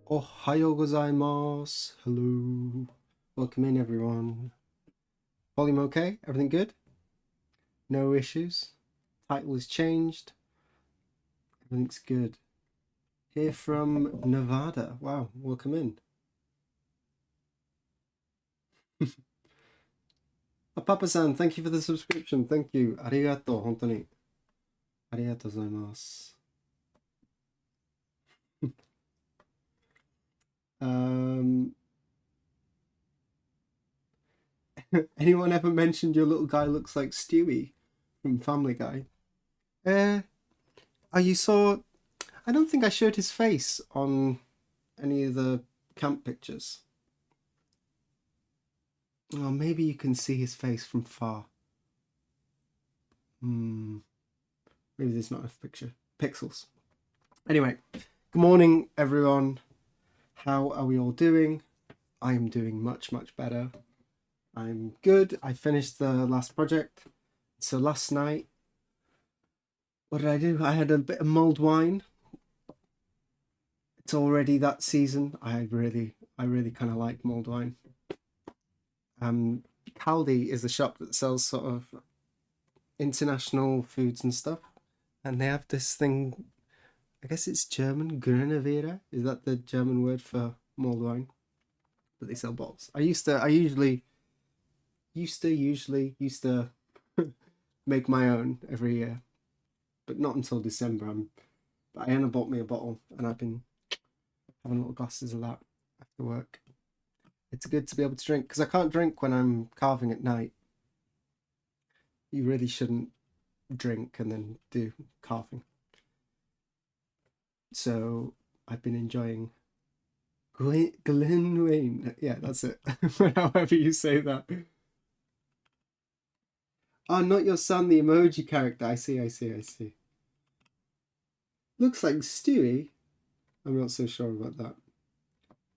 Ohayo gozaimasu. Hello. Welcome in, everyone. Volume okay? Everything good? No issues? Title is changed. Everything's good. Here from Nevada. Wow, welcome in. Papa-san, thank you for the subscription. Thank you. Arigato, hontoni. Arigato gozaimasu. Anyone ever mentioned your little guy looks like Stewie from Family Guy? You saw... I don't think I showed his face on any of the camp pictures. Oh, maybe you can see his face from far. Maybe there's not enough pixels. Anyway, good morning, everyone. How are we all doing? I am doing much, much better. I'm good. I finished the last project. So last night, what did I do? I had a bit of mulled wine. It's already that season. I really kind of like mulled wine. Caldi is a shop that sells sort of international foods and stuff, and they have this thing. I guess it's German, Grüne. Is that the German word for mulled wine? But they sell bottles. I usually used to make my own every year, but not until December. But Anna bought me a bottle, and I've been having little glasses of that after work. It's good to be able to drink because I can't drink when I'm carving at night. You really shouldn't drink and then do carving. So I've been enjoying Glenwayne. Yeah, that's it. However you say that. Oh, not your son, the emoji character. I see. Looks like Stewie. I'm not so sure about that.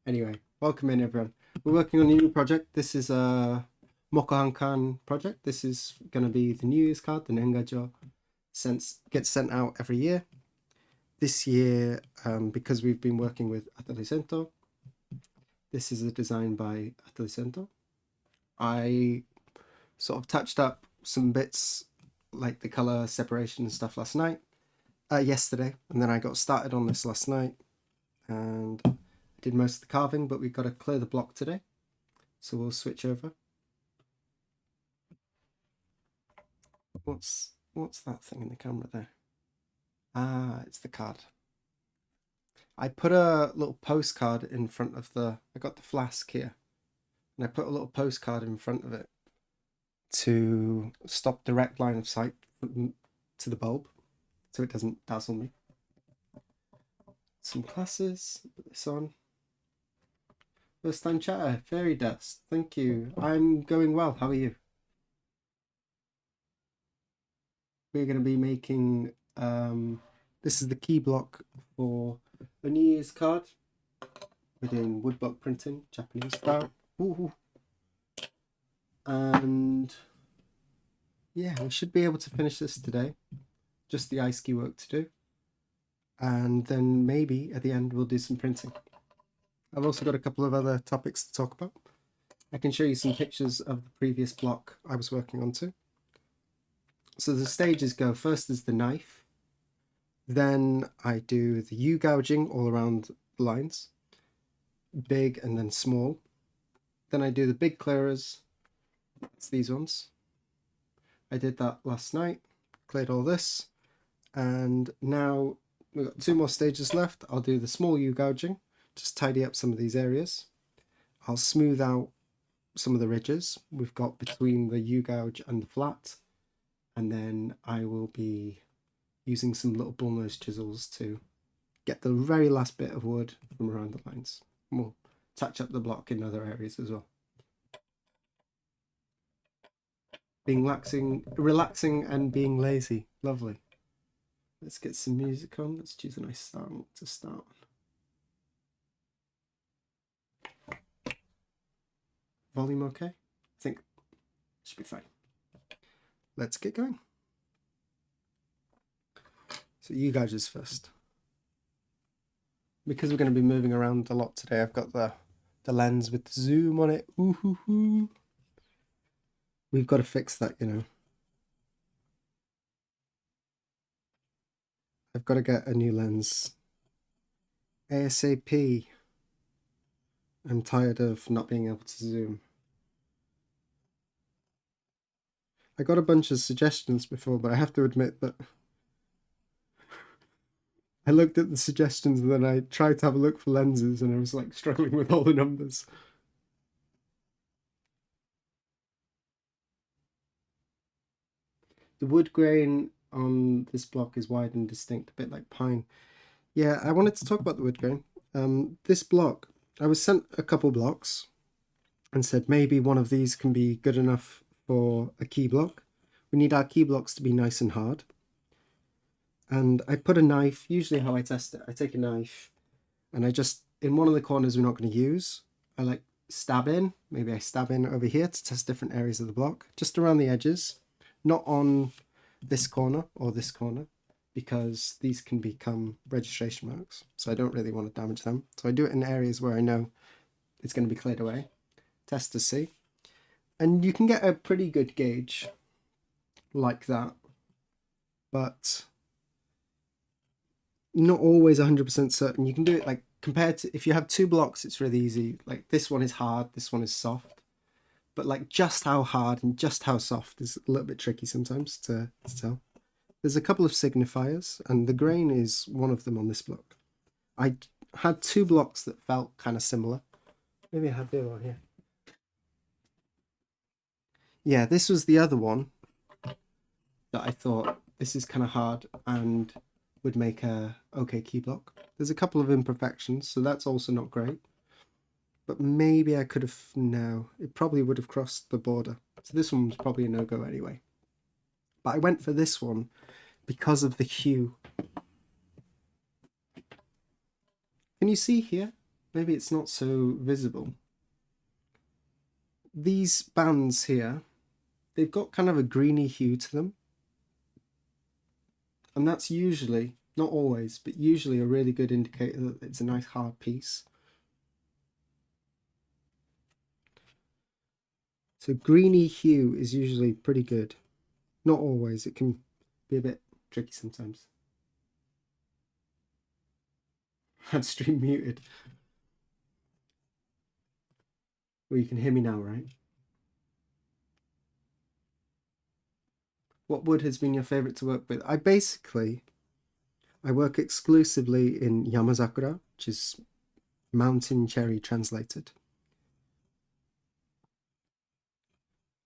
Anyway, welcome in everyone. We're working on a new project. This is a Mokohankan project. This is going to be the New Year's card, the Nengajo. Gets sent out every year. This year, because we've been working with Atelier Sento, this is a design by Atelier Sento. I sort of touched up some bits like the color separation and stuff yesterday, and then I got started on this last night and I did most of the carving, but we've got to clear the block today, so we'll switch over. What's that thing in the camera there? Ah, it's the card. I put a little postcard in front of I got the flask here, and I put a little postcard in front of it to stop direct line of sight to the bulb, so it doesn't dazzle me. Some classes, put this on. First time chatter, Fairy Dust, thank you. I'm going well, how are you? We're going to be making, this is the key block for a New Year's card. We're doing woodblock printing, Japanese style. Ooh. And yeah, we should be able to finish this today. Just the ice ski work to do. And then maybe at the end we'll do some printing. I've also got a couple of other topics to talk about. I can show you some pictures of the previous block I was working on too. So the stages go, first is the knife. Then I do the U gouging all around the lines. Big and then small. Then I do the big clearers. It's these ones. I did that last night. Cleared all this. And now we've got 2 more stages left. I'll do the small U gouging. Just tidy up some of these areas. I'll smooth out some of the ridges we've got between the U gouge and the flat. And then I will be using some little bullnose chisels to get the very last bit of wood from around the lines. We'll touch up the block in other areas as well. Being relaxing and being lazy. Lovely. Let's get some music on. Let's choose a nice song to start on. Volume okay? I think it should be fine. Let's get going. So you guys is first. Because we're going to be moving around a lot today, I've got the lens with the zoom on it. Ooh-hoo-hoo. We've got to fix that, you know. I've got to get a new lens. ASAP. I'm tired of not being able to zoom. I got a bunch of suggestions before, but I have to admit that I looked at the suggestions and then I tried to have a look for lenses and I was like struggling with all the numbers. The wood grain on this block is wide and distinct, a bit like pine. Yeah, I wanted to talk about the wood grain. This block, I was sent a couple blocks and said maybe one of these can be good enough for a key block. We need our key blocks to be nice and hard. And I put a knife, usually how I test it, I take a knife and I just, in one of the corners we're not going to use, I like stab in, maybe I stab in over here to test different areas of the block, just around the edges, not on this corner or this corner, because these can become registration marks, so I don't really want to damage them. So I do it in areas where I know it's going to be cleared away. Test to see. And you can get a pretty good gauge like that, but not always 100% certain. You can do it like compared to if you have 2 blocks, it's really easy. Like this one is hard, this one is soft. but like just how hard and just how soft is a little bit tricky sometimes to tell. There's a couple of signifiers, and the grain is one of them on this block. I had two blocks that felt kind of similar. Maybe I have the other one here. Yeah, this was the other one that I thought this is kind of hard and would make a okay key block. There's a couple of imperfections, so that's also not great. But maybe I could have, no, it probably would have crossed the border. So this one was probably a no-go anyway. But I went for this one because of the hue. Can you see here? Maybe it's not so visible. These bands here, they've got kind of a greeny hue to them. And that's usually, not always, but usually a really good indicator that it's a nice hard piece. So greeny hue is usually pretty good. Not always, it can be a bit tricky sometimes. Had stream muted. Well, you can hear me now, right? What wood has been your favorite to work with? I work exclusively in Yamazakura, which is mountain cherry translated.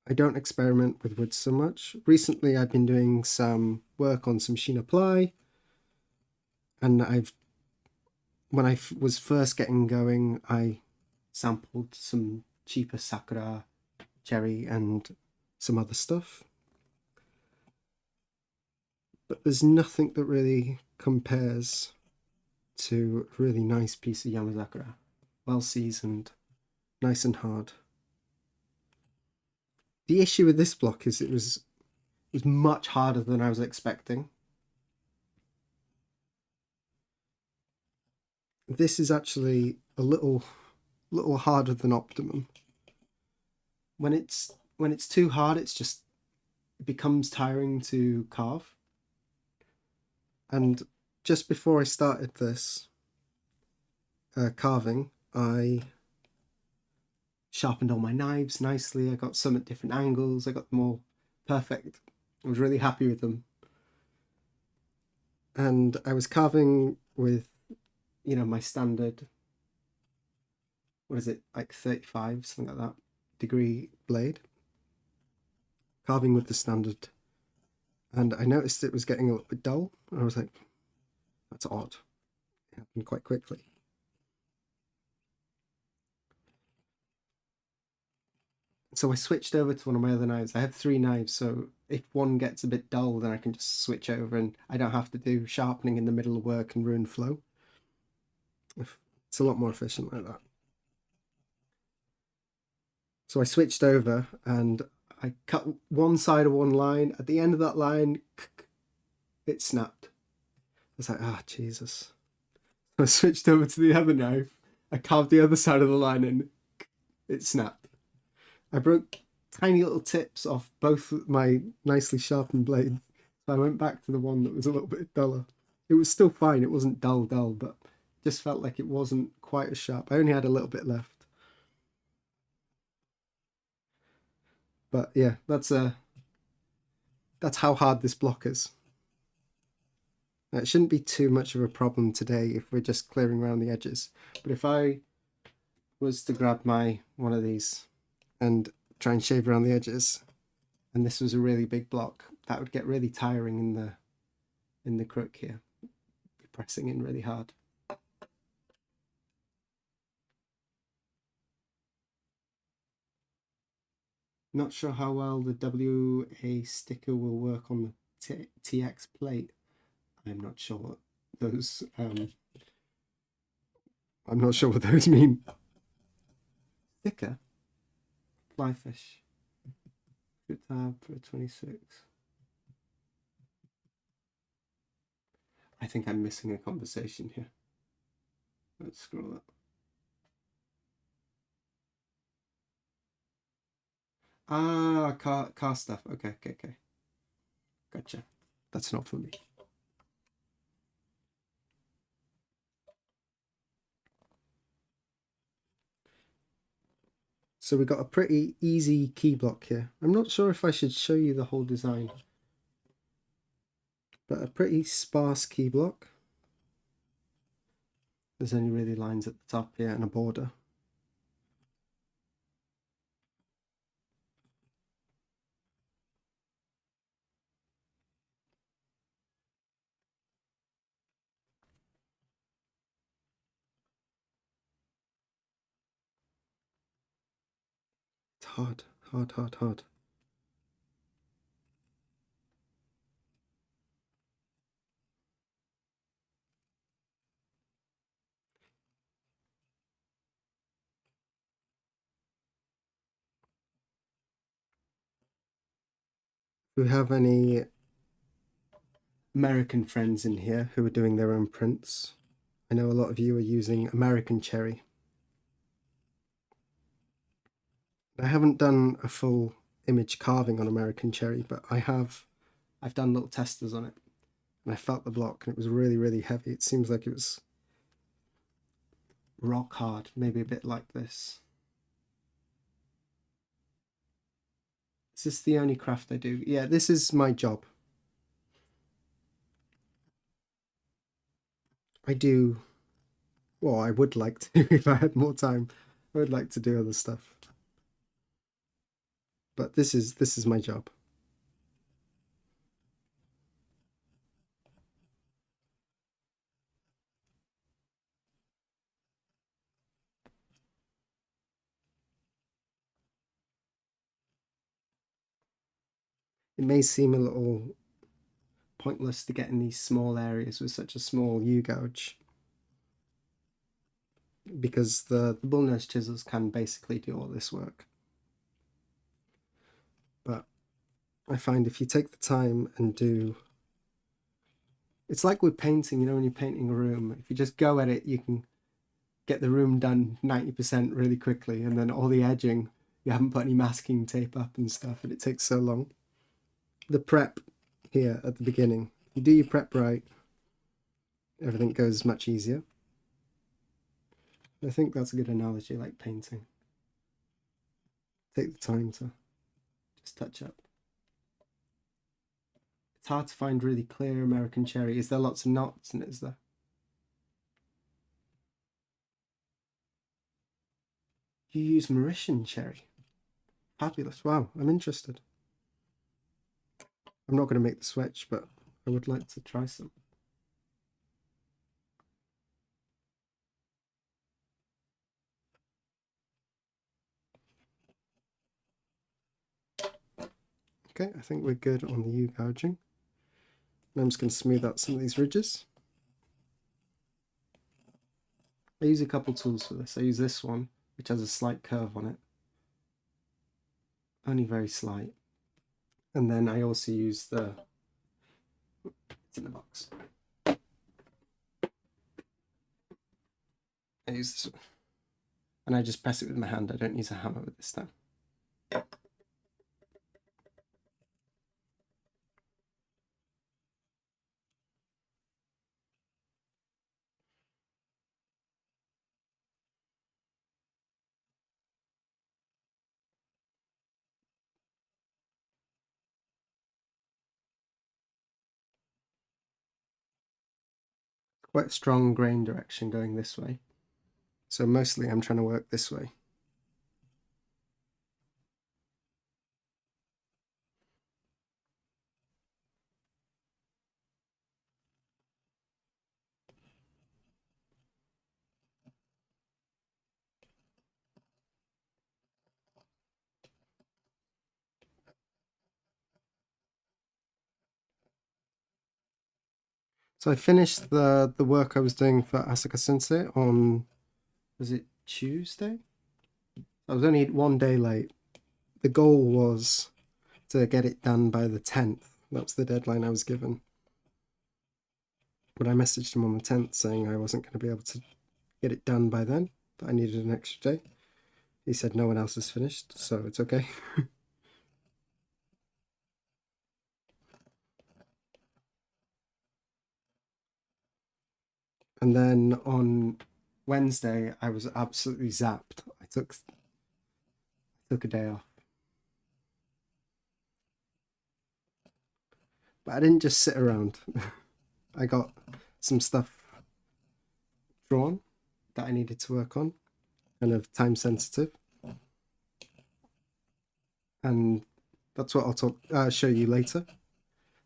I don't experiment with wood so much. Recently, I've been doing some work on some Shina ply, and when I was first getting going, I sampled some cheaper sakura, cherry, and some other stuff. But there's nothing that really compares to a really nice piece of Yamazakura. Well seasoned, nice and hard. The issue with this block is it was much harder than I was expecting. This is actually a little harder than optimum. When it's too hard, it becomes tiring to carve. And just before I started this carving, I sharpened all my knives nicely. I got some at different angles. I got them all perfect. I was really happy with them. And I was carving with, you know, my standard, what is it, like 35, something like that, degree blade. Carving with the standard. And I noticed it was getting a little bit dull. And I was like, that's odd. It happened quite quickly. So I switched over to one of my other knives. I have 3 knives, so if one gets a bit dull, then I can just switch over and I don't have to do sharpening in the middle of work and ruin flow. It's a lot more efficient like that. So I switched over and I cut one side of one line. At the end of that line, it snapped. I was like, Jesus. I switched over to the other knife. I carved the other side of the line and it snapped. I broke tiny little tips off both my nicely sharpened blades. So I went back to the one that was a little bit duller. It was still fine. It wasn't dull, but just felt like it wasn't quite as sharp. I only had a little bit left. But yeah, that's how hard this block is. Now, it shouldn't be too much of a problem today if we're just clearing around the edges. But if I was to grab one of these and try and shave around the edges, and this was a really big block, that would get really tiring in the crook here. Be pressing in really hard. Not sure how well the WA sticker will work on the TX plate. I'm not sure what those I'm not sure what those mean. Sticker? Fly fish. Good tab for 26. I think I'm missing a conversation here. Let's scroll up. Car stuff. Okay. Gotcha. That's not for me. So we got a pretty easy key block here. I'm not sure if I should show you the whole design, but a pretty sparse key block. There's only really lines at the top here and a border. It's hard, hard, hard, hard. Do we have any American friends in here who are doing their own prints? I know a lot of you are using American cherry. I haven't done a full image carving on American cherry, but I've done little testers on it, and I felt the block, and it was really, really heavy. It seems like it was rock hard, maybe a bit like this. Is this the only craft I do? Yeah, this is my job. I do, well, I would like to, if I had more time, I would like to do other stuff. But this is my job. It may seem a little pointless to get in these small areas with such a small U-gouge, because the bull nose chisels can basically do all this work. But I find if you take the time and do, it's like with painting, you know, when you're painting a room, if you just go at it, you can get the room done 90% really quickly, and then all the edging, you haven't put any masking tape up and stuff, and it takes so long. The prep here at the beginning, you do your prep right, everything goes much easier. I think that's a good analogy, like painting. Take the time to just touch up. It's hard to find really clear American cherry. Is there lots of knots in it? Is there? You use Mauritian cherry. Fabulous. Wow, I'm interested. I'm not going to make the switch, but I would like to try some. Okay, I think we're good on the U-gouging. I'm just going to smooth out some of these ridges. I use a couple tools for this. I use this one, which has a slight curve on it. Only very slight. And then I also use the, it's in the box. I use this one. And I just press it with my hand. I don't use a hammer with this time. Quite a strong grain direction going this way. So mostly I'm trying to work this way. So I finished the work I was doing for Asuka Sensei on, was it Tuesday? I was only 1 day late. The goal was to get it done by the 10th. That's the deadline I was given. But I messaged him on the 10th saying I wasn't going to be able to get it done by then, that I needed an extra day. He said no one else has finished, so it's okay. And then on Wednesday, I was absolutely zapped. I took took a day off. But I didn't just sit around. I got some stuff drawn that I needed to work on, kind of time sensitive. And that's what I'll show you later.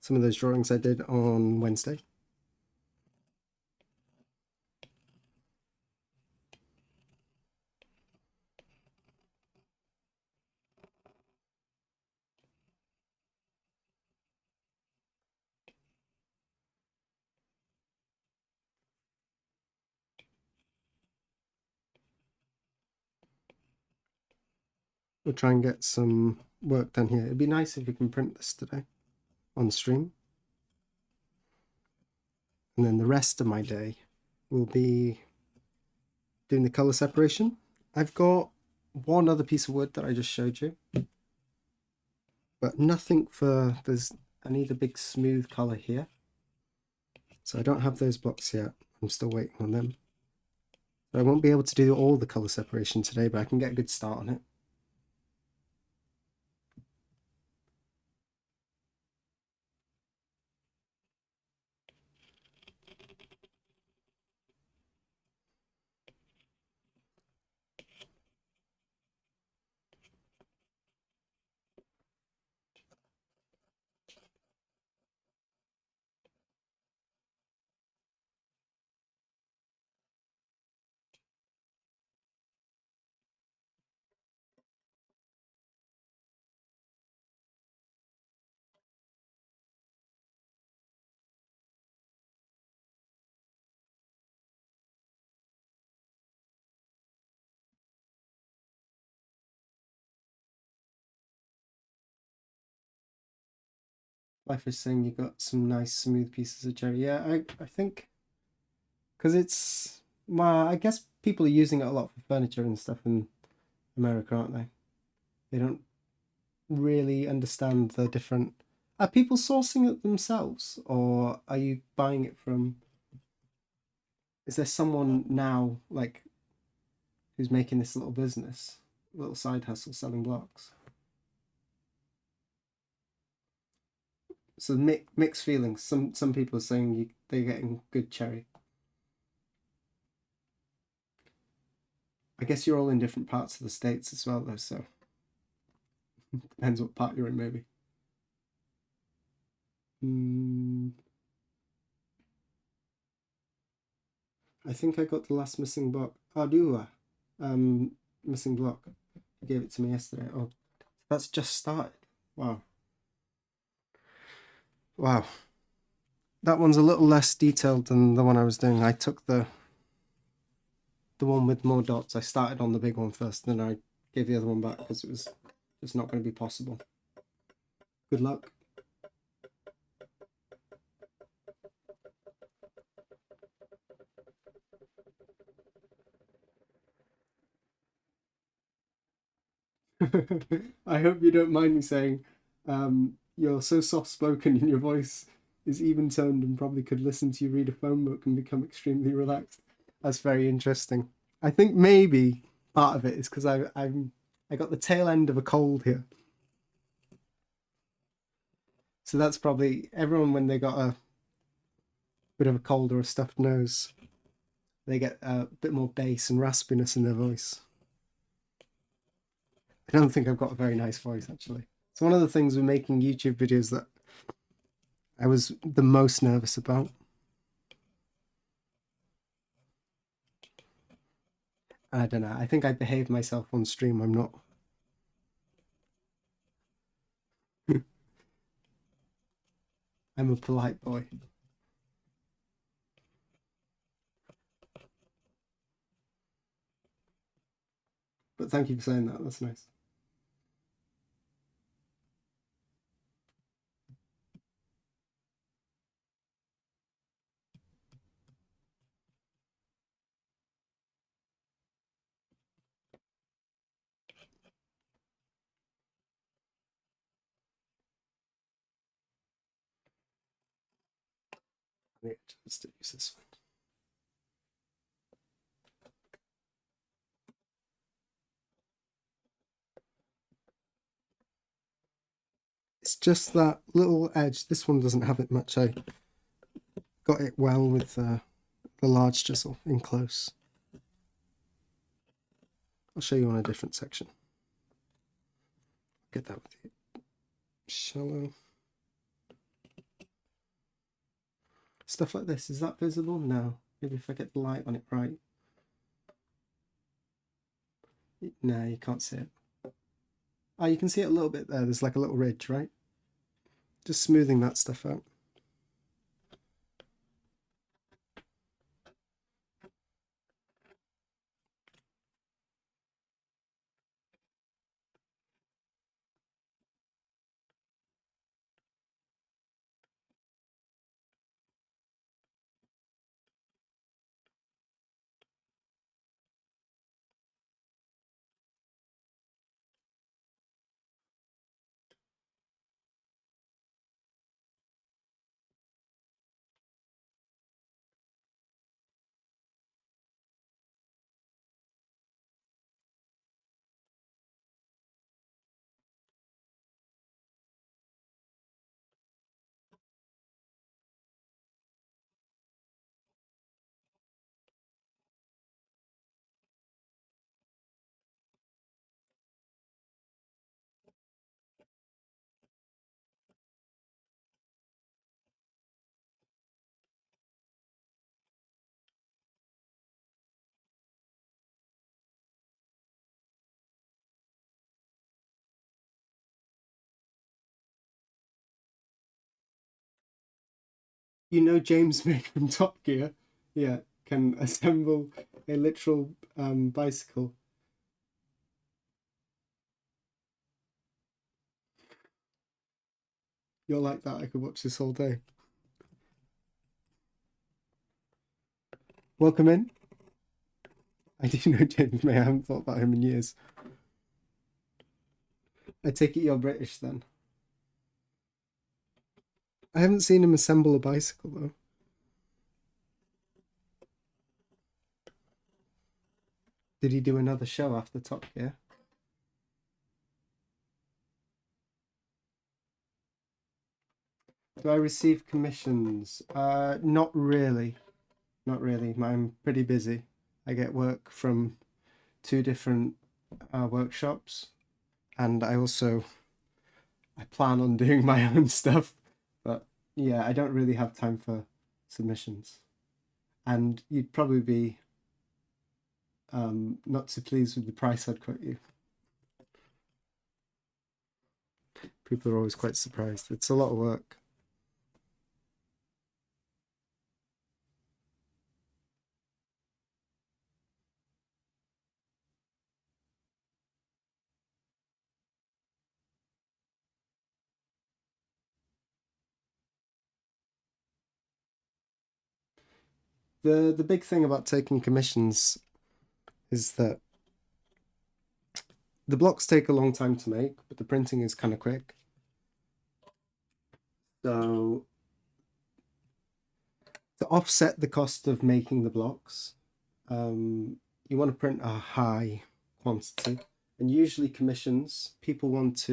Some of those drawings I did on Wednesday. We'll try and get some work done here. It'd be nice if we can print this today on stream. And then the rest of my day will be doing the color separation. I've got one other piece of wood that I just showed you, but nothing I need a big smooth color here. So I don't have those blocks yet. I'm still waiting on them. So I won't be able to do all the color separation today, but I can get a good start on it. Life is saying you got some nice smooth pieces of cherry. Yeah, I think because well, I guess people are using it a lot for furniture and stuff in America, aren't they? They don't really understand the different. Are people sourcing it themselves, or are you buying it from? Is there someone now like who's making this little business, little side hustle selling blocks? So mixed feelings. Some people are saying they're getting good cherry. I guess you're all in different parts of the States as well, though, so depends what part you're in, maybe. I think I got the last missing block. Oh, do I? Missing block. You gave it to me yesterday. Oh, that's just started. Wow. Wow. That one's a little less detailed than the one I was doing. I took the one with more dots. I started on the big one first, then I gave the other one back because it was just not going to be possible. Good luck. I hope you don't mind me saying you're so soft-spoken and your voice is even-toned and probably could listen to you read a phone book and become extremely relaxed. That's very interesting. I think maybe part of it is because I got the tail end of a cold here. So that's probably everyone when they got a bit of a cold or a stuffed nose, they get a bit more bass and raspiness in their voice. I don't think I've got a very nice voice, actually. It's one of the things with making YouTube videos that I was the most nervous about. I don't know. I think I behaved myself on stream. I'm not. I'm a polite boy. But thank you for saying that. That's nice. Let's use this one. It's just that little edge. This one doesn't have it much. I got it well with the large chisel in close. I'll show you on a different section. Get that with you. Shallow. Stuff like this, is that visible? No. Maybe if I get the light on it right. No, you can't see it. Oh, you can see it a little bit there. There's like a little ridge, right? Just smoothing that stuff out. You know James May from Top Gear? Yeah, can assemble a literal bicycle. You're like that, I could watch this all day. Welcome in. I do know James May, I haven't thought about him in years. I take it you're British then. I haven't seen him assemble a bicycle though. Did he do another show after Top Gear? Do I receive commissions? Not really. Not really. I'm pretty busy. I get work from 2 different workshops, and I plan on doing my own stuff, but yeah, I don't really have time for submissions. And you'd probably be not too pleased with the price I'd quote you. People are always quite surprised. It's a lot of work. The big thing about taking commissions is that the blocks take a long time to make, but the printing is kind of quick. So to offset the cost of making the blocks, you want to print a high quantity, and usually commissions, people want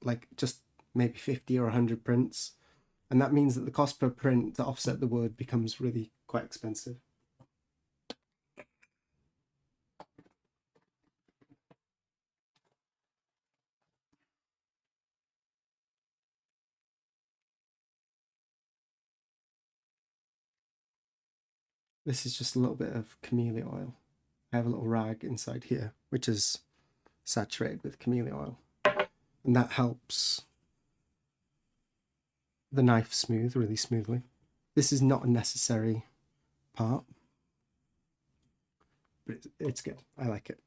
like just maybe 50 or 100 prints, and that means that the cost per print to offset the wood becomes really quite expensive. This is just a little bit of camellia oil. I have a little rag inside here, which is saturated with camellia oil, and that helps the knife smooth really smoothly. This is not a necessary part, but it's good. I like it.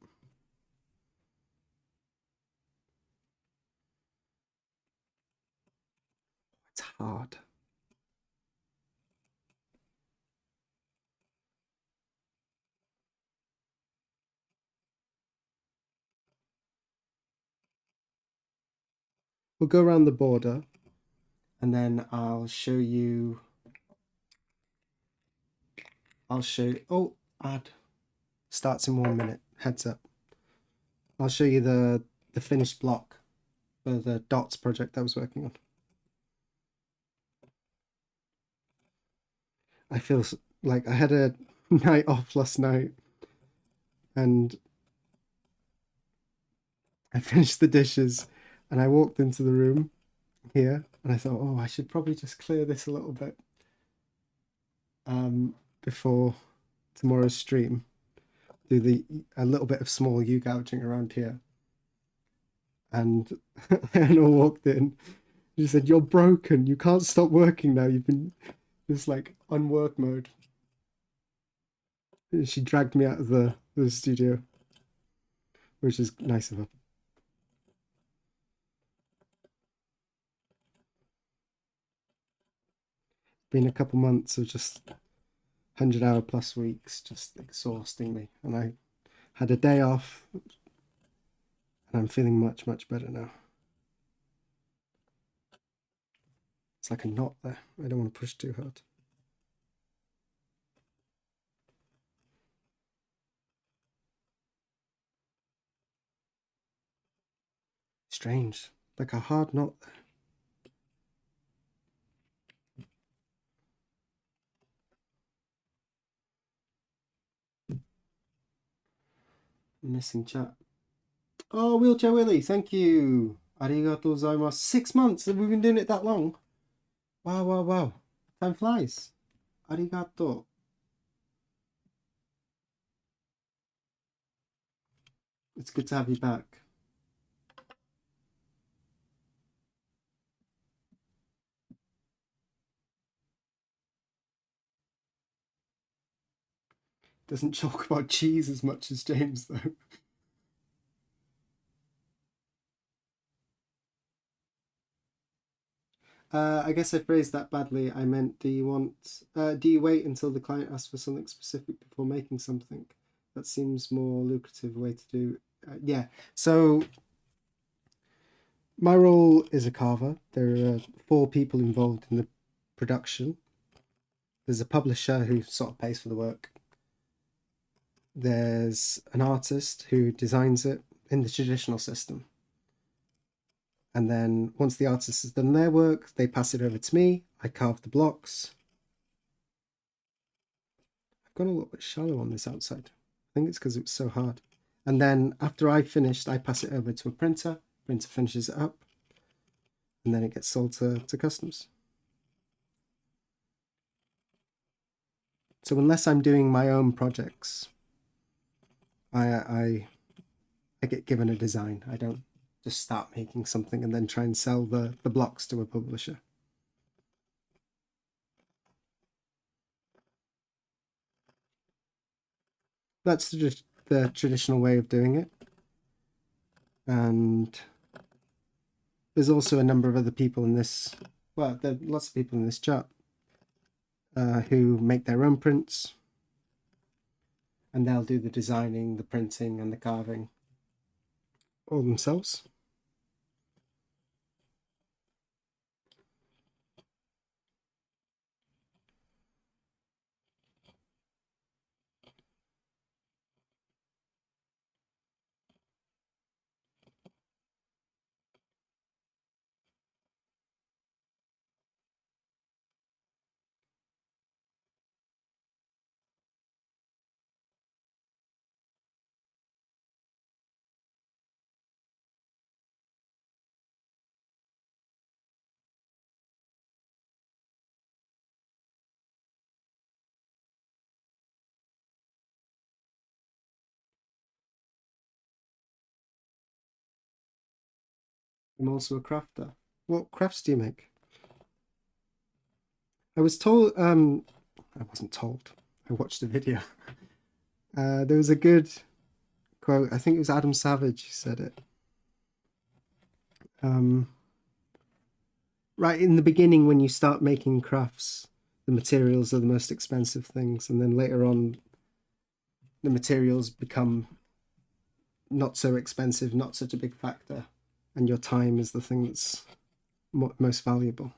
It's hard. We'll go around the border, and then I'll show you. Oh, ad starts in 1 minute. Heads up. I'll show you the finished block for the dots project I was working on. I feel like I had a night off last night and I finished the dishes and I walked into the room here and I thought, oh, I should probably just clear this a little bit before tomorrow's stream. Do a little bit of small U gouging around here. And Anna walked in. She said, "You're broken. You can't stop working now. You've been just like on work mode." And she dragged me out of the studio, which is nice of her. Been a couple months of just 100-hour plus weeks, just exhausting me. And I had a day off, and I'm feeling much, much better now. It's like a knot there. I don't want to push too hard. Strange, like a hard knot there. Missing chat. Oh, Wheelchair Willie, thank you. Arigato gozaimasu. 6 months? Have we been doing it that long? Wow, wow, wow. Time flies. Arigato. It's good to have you back. Doesn't talk about cheese as much as James, though. I guess I phrased that badly. I meant, do you wait until the client asks for something specific before making something? That seems more lucrative way to do. Yeah. So my role is a carver. There are 4 people involved in the production. There's a publisher who sort of pays for the work. There's an artist who designs it in the traditional system. And then once the artist has done their work, they pass it over to me. I carve the blocks. I've gone a little bit shallow on this outside. I think it's because it was so hard. And then after I finished, I pass it over to a printer. Printer finishes it up. And then it gets sold to customers. So unless I'm doing my own projects, I get given a design. I don't just start making something and then try and sell the blocks to a publisher. That's just the traditional way of doing it. And there's also a number of other people in this, well, there are lots of people in this chat who make their own prints, and they'll do the designing, the printing, and the carving all themselves. I'm also a crafter. What crafts do you make? I was told, I wasn't told. I watched a video. There was a good quote. I think it was Adam Savage who said it. Right in the beginning, when you start making crafts, the materials are the most expensive things, and then later on, the materials become not so expensive, not such a big factor, and your time is the thing that's most valuable.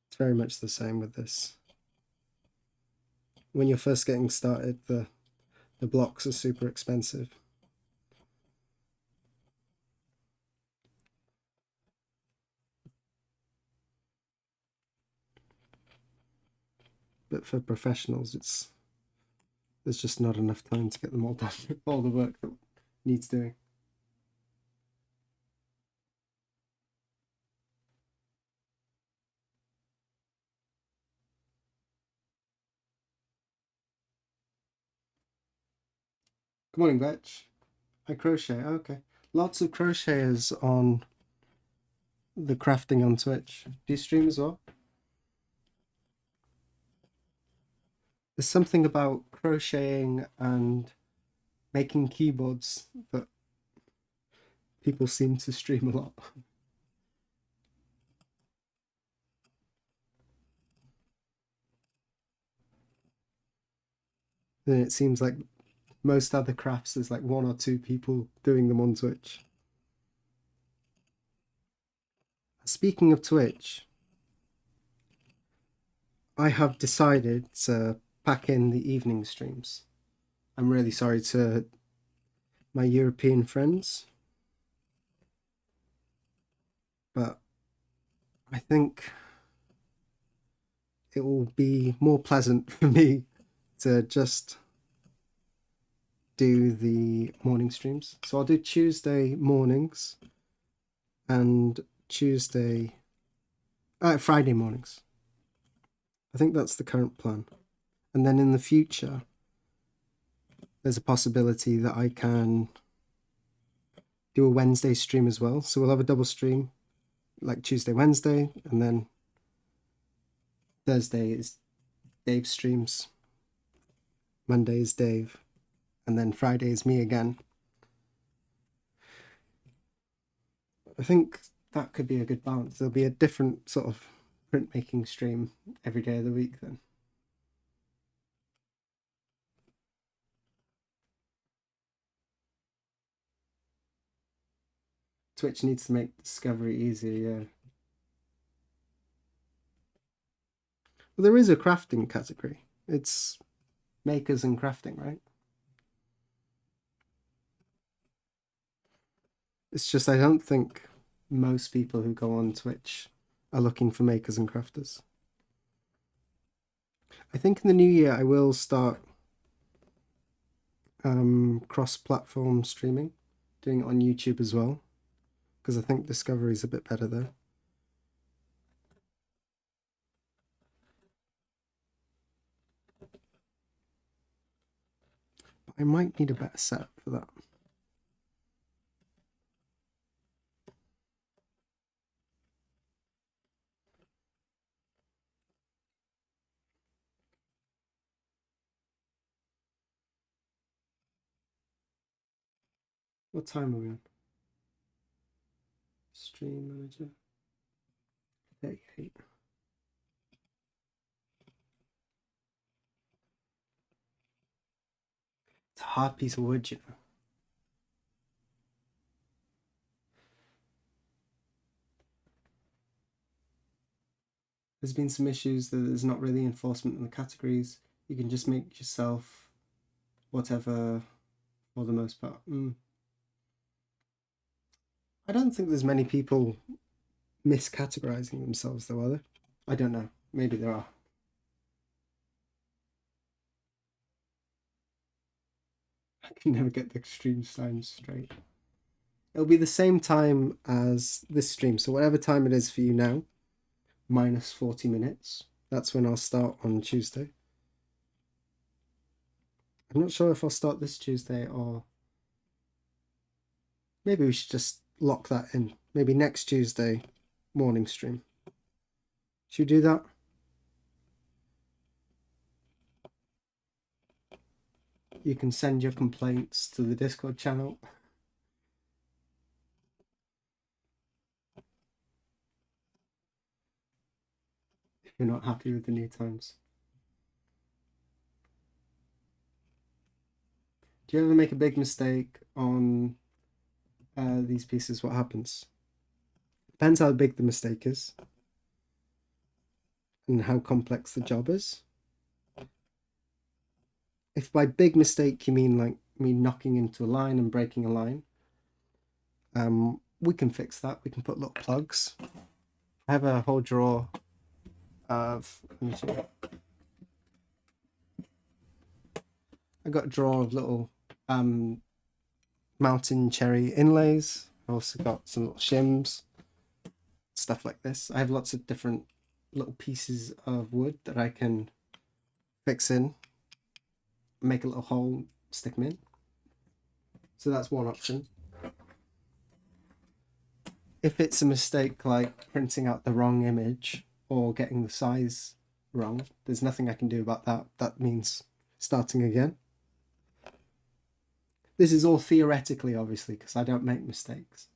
It's very much the same with this. When you're first getting started, the The blocks are super expensive. But for professionals, there's just not enough time to get them all done. All the work that needs doing. Good morning, Vetch. I crochet. Okay. Lots of crocheters on the crafting on Twitch. Do you stream as well? There's something about crocheting and making keyboards that people seem to stream a lot. And it seems like most other crafts, there's like one or two people doing them on Twitch. Speaking of Twitch, I have decided to pack in the evening streams. I'm really sorry to my European friends, but I think it will be more pleasant for me to just do the morning streams. So I'll do Tuesday mornings and Friday mornings. I think that's the current plan. And then in the future, there's a possibility that I can do a Wednesday stream as well. So we'll have a double stream, like Tuesday, Wednesday, and then Thursday is Dave streams, Monday is Dave, and then Friday is me again. I think that could be a good balance. There'll be a different sort of printmaking stream every day of the week then. Twitch needs to make discovery easier, yeah. Well, there is a crafting category. It's makers and crafting, right? It's just I don't think most people who go on Twitch are looking for makers and crafters. I think in the new year I will start cross-platform streaming, doing it on YouTube as well, because I think discovery is a bit better there. But I might need a better setup for that. What time are we on? Stream manager. 38. It's a hard piece of wood, you know. There's been some issues that there's not really enforcement in the categories. You can just make yourself whatever for the most part. I don't think there's many people miscategorizing themselves though, are there? I don't know. Maybe there are. I can never get the stream times straight. It'll be the same time as this stream. So whatever time it is for you now, minus 40 minutes. That's when I'll start on Tuesday. I'm not sure if I'll start this Tuesday or maybe we should just lock that in. Maybe next Tuesday morning stream. Should we do that? You can send your complaints to the Discord channel. If you're not happy with the new times. Do you ever make a big mistake on these pieces? What happens? Depends how big the mistake is and how complex the job is. If by big mistake you mean like me knocking into a line and breaking a line, we can fix that. We can put little plugs. I have a whole drawer of. I got a drawer of little mountain cherry inlays. I've also got some little shims, stuff like this. I have lots of different little pieces of wood that I can fix in, make a little hole, stick them in. So that's one option. If it's a mistake like printing out the wrong image or getting the size wrong, there's nothing I can do about that. That means starting again. This is all theoretically, obviously, because I don't make mistakes.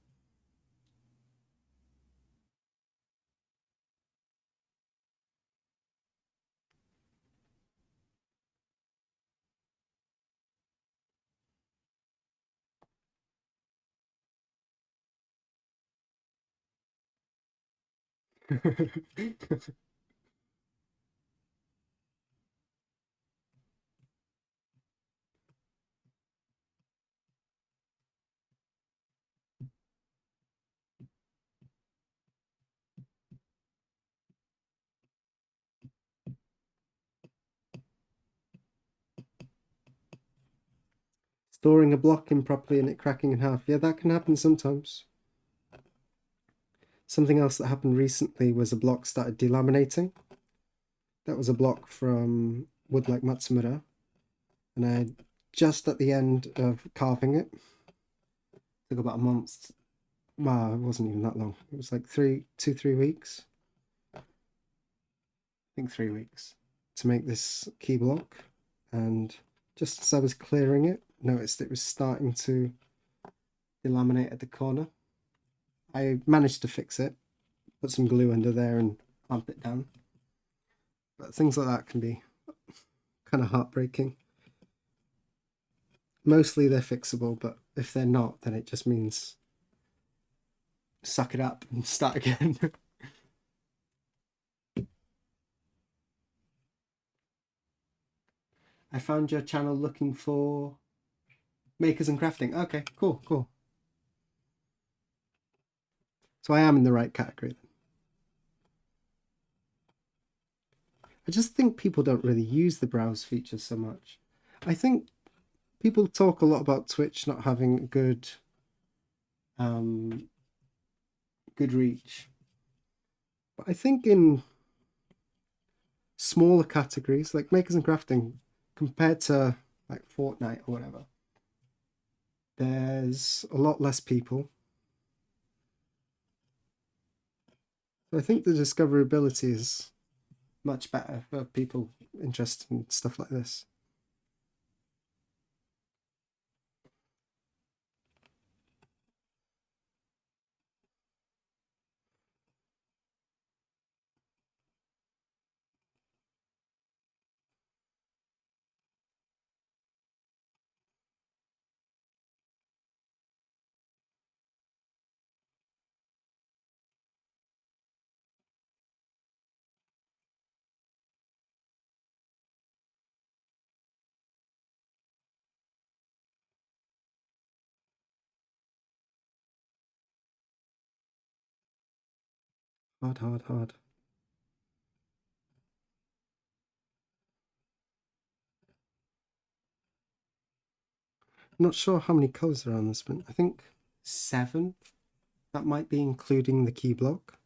Storing a block improperly and it cracking in half. Yeah, that can happen sometimes. Something else that happened recently was a block started delaminating. That was a block from wood like Matsumura. And I just at the end of carving it, took about a month. Well, it wasn't even that long. It was like 3 weeks. I think 3 weeks to make this key block. And just as I was clearing it, noticed it was starting to delaminate at the corner. I managed to fix it, put some glue under there and clamp it down. But things like that can be kind of heartbreaking. Mostly they're fixable, but if they're not, then it just means suck it up and start again. I found your channel looking for makers and crafting. Okay, cool, cool. So I am in the right category. I just think people don't really use the browse feature so much. I think people talk a lot about Twitch not having um, good reach, but I think in smaller categories like makers and crafting, compared to like Fortnite or whatever, there's a lot less people. So I think the discoverability is much better for people interested in stuff like this. Hard, hard, hard. I'm not sure how many colors are on this one. I think 7. That might be including the key block.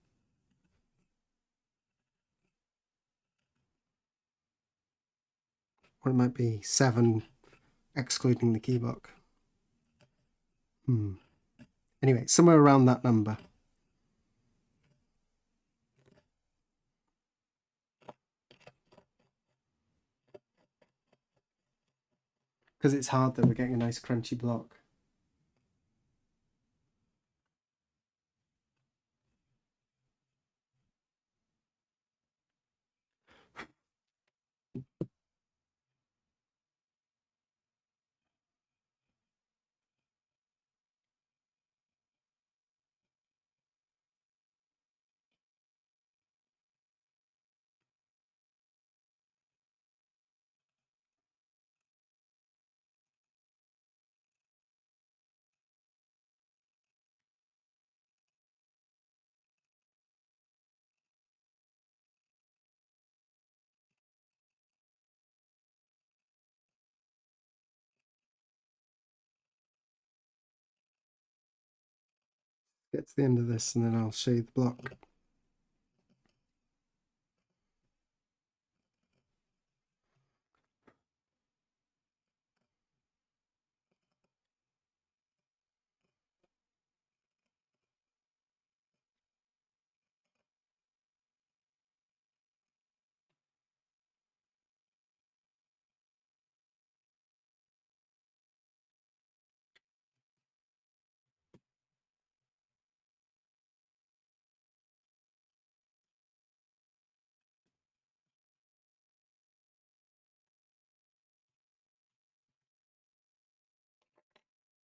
Or it might be 7 excluding the key block. Anyway, somewhere around that number. Because it's hard that we're getting a nice crunchy block. Get to the end of this and then I'll show you the block.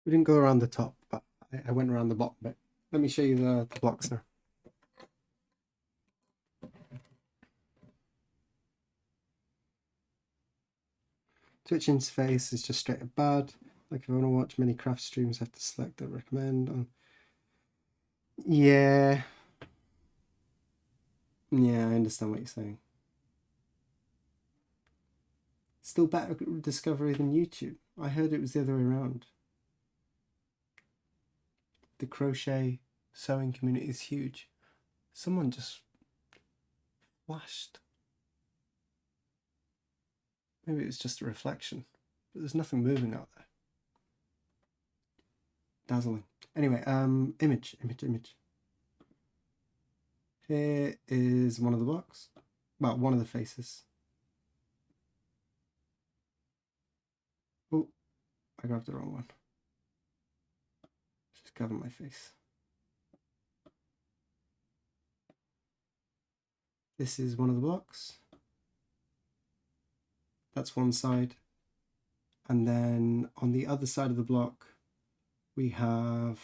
We didn't go around the top, but I went around the bottom bit. Let me show you the blocks now. Twitch interface is just straight up bad. Like if I want to watch many craft streams, I have to select the recommend. Yeah. Yeah, I understand what you're saying. Still better discovery than YouTube. I heard it was the other way around. The crochet sewing community is huge. Someone just flashed. Maybe it was just a reflection, but there's nothing moving out there. Dazzling. Anyway, image. Here is one of the blocks. Well, one of the faces. Oh, I grabbed the wrong one. Just cover my face. This is one of the blocks. That's one side. And then on the other side of the block, we have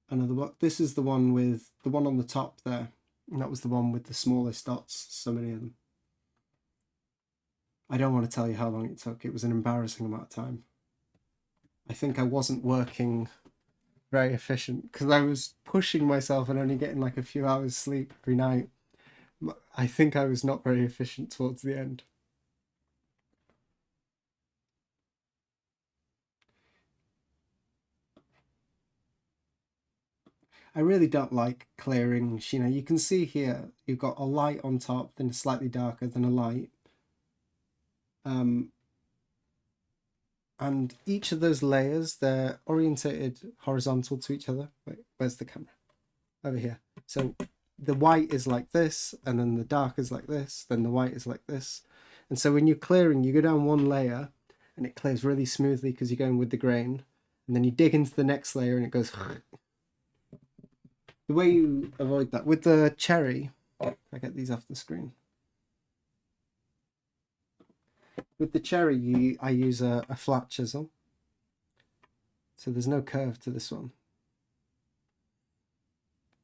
another block. This is the one with the one on the top there. And that was the one with the smallest dots, so many of them. I don't want to tell you how long it took. It was an embarrassing amount of time. I think I wasn't working very efficient because I was pushing myself and only getting like a few hours sleep every night. I think I was not very efficient towards the end. I really don't like clearing Sheena. You can see here, you've got a light on top, then slightly darker than a light. And each of those layers, they're orientated horizontal to each other. Wait, where's the camera? Over here. So the white is like this, and then the dark is like this, then the white is like this. And so when you're clearing, you go down one layer, and it clears really smoothly because you're going with the grain. And then you dig into the next layer, and it goes... The way you avoid that, with the cherry, I get these off the screen. With the cherry, I use a flat chisel. So there's no curve to this one.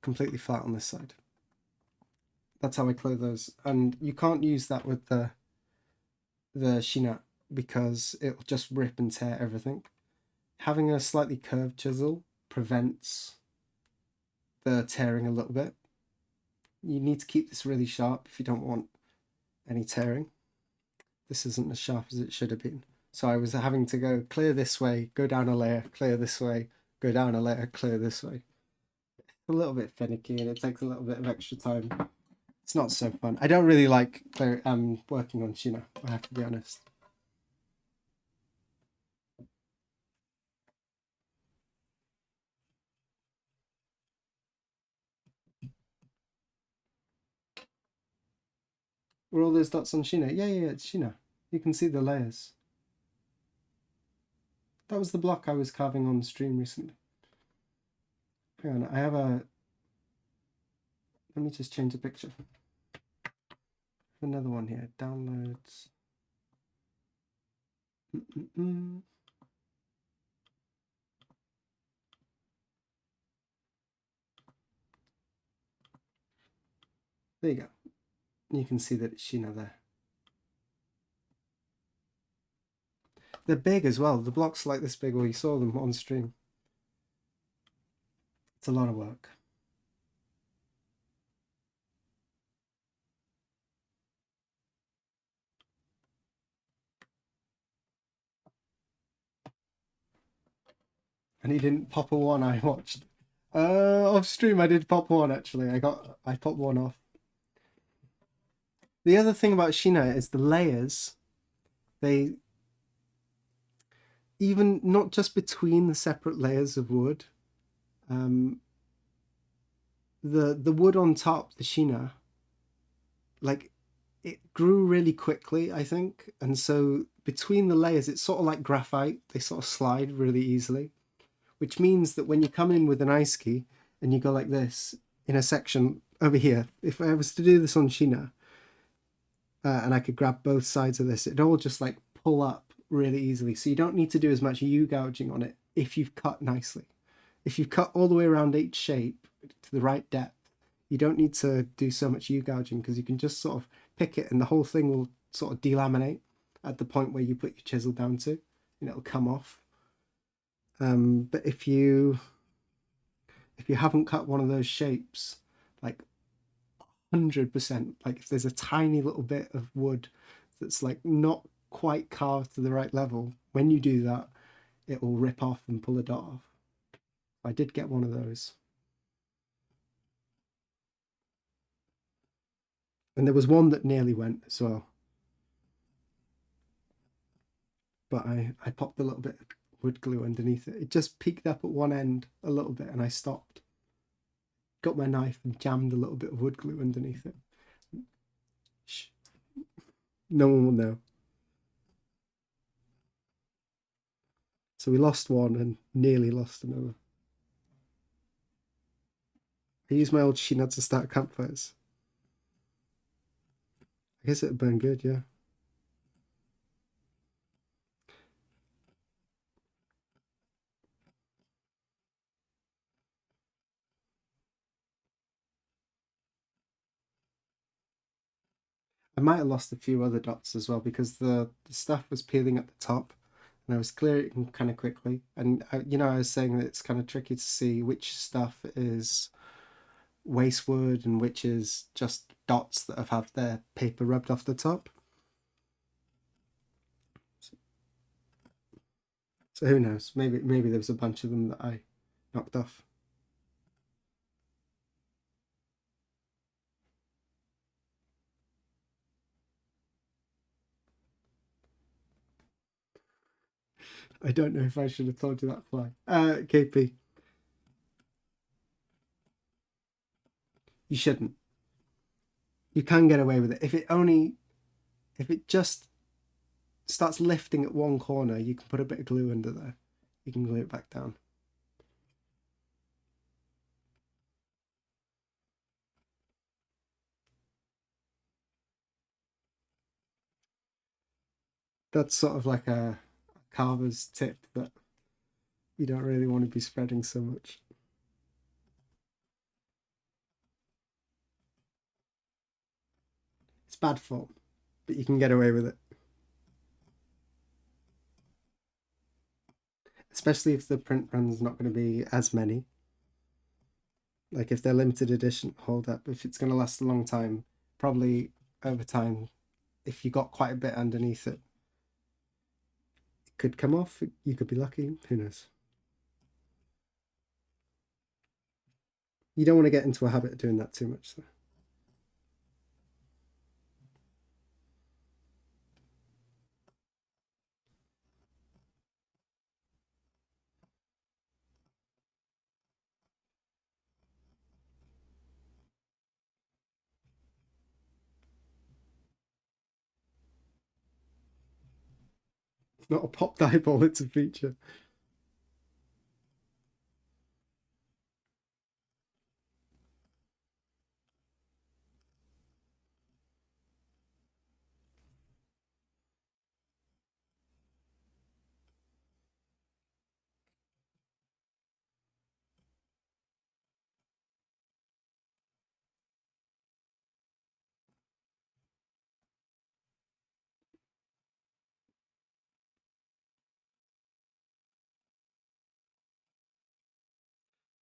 Completely flat on this side. That's how I clear those. And you can't use that with the Sheena because it'll just rip and tear everything. Having a slightly curved chisel prevents the tearing a little bit. You need to keep this really sharp if you don't want any tearing. This isn't as sharp as it should have been. So I was having to go clear this way, go down a layer, clear this way, go down a layer, clear this way. A little bit finicky and it takes a little bit of extra time. It's not so fun. I don't really like working on Sheena, I have to be honest. Were all those dots on Sheena? Yeah, it's Sheena. You can see the layers. That was the block I was carving on the stream recently. Hang on, I have a... Let me just change the picture. Another one here. Downloads. There you go. You can see that it's Sheena there. They're big as well. The blocks like this big, well, you saw them on stream. It's a lot of work. And he didn't pop a one I watched. Off stream, I did pop one actually. I popped one off. The other thing about Sheena is the layers. They even not just between the separate layers of wood. Um, the wood on top, the Sheena, like it grew really quickly, I think, and so between the layers, it's sort of like graphite. They sort of slide really easily, which means that when you come in with an ice ski and you go like this in a section over here, if I was to do this on Sheena, and I could grab both sides of this, it'd all just like pull up really easily. So you don't need to do as much U gouging on it if you've cut nicely. If you've cut all the way around each shape to the right depth, you don't need to do so much U gouging because you can just sort of pick it and the whole thing will sort of delaminate at the point where you put your chisel down to, and it'll come off. But if you haven't cut one of those shapes, like 100%, like if there's a tiny little bit of wood that's like not quite carved to the right level, when you do that, it will rip off and pull a dot off. I did get one of those. And there was one that nearly went as well. But I popped a little bit of wood glue underneath it. It just peaked up at one end a little bit and I stopped. Got my knife and jammed a little bit of wood glue underneath it. Shh. No one will know. So we lost one and nearly lost another. I used my old Sheena to start campfires. I guess it'd burn good, yeah. I might have lost a few other dots as well because the stuff was peeling at the top and I was clearing kind of quickly. And, I was saying that it's kind of tricky to see which stuff is waste wood and which is just dots that have had their paper rubbed off the top. So who knows? Maybe there was a bunch of them that I knocked off. I don't know if I should have told you that, Fly. KP, you shouldn't. You can get away with it if it just starts lifting at one corner. You can put a bit of glue under there. You can glue it back down. That's sort of like a carver's tip that you don't really want to be spreading so much. It's bad form, but you can get away with it. Especially if the print run's not going to be as many. Like if they're limited edition, hold up. If it's going to last a long time, probably over time, if you got quite a bit underneath it, it could come off. You could be lucky. Who knows? You don't want to get into a habit of doing that too much, though. It's not a pop dipole, it's a feature.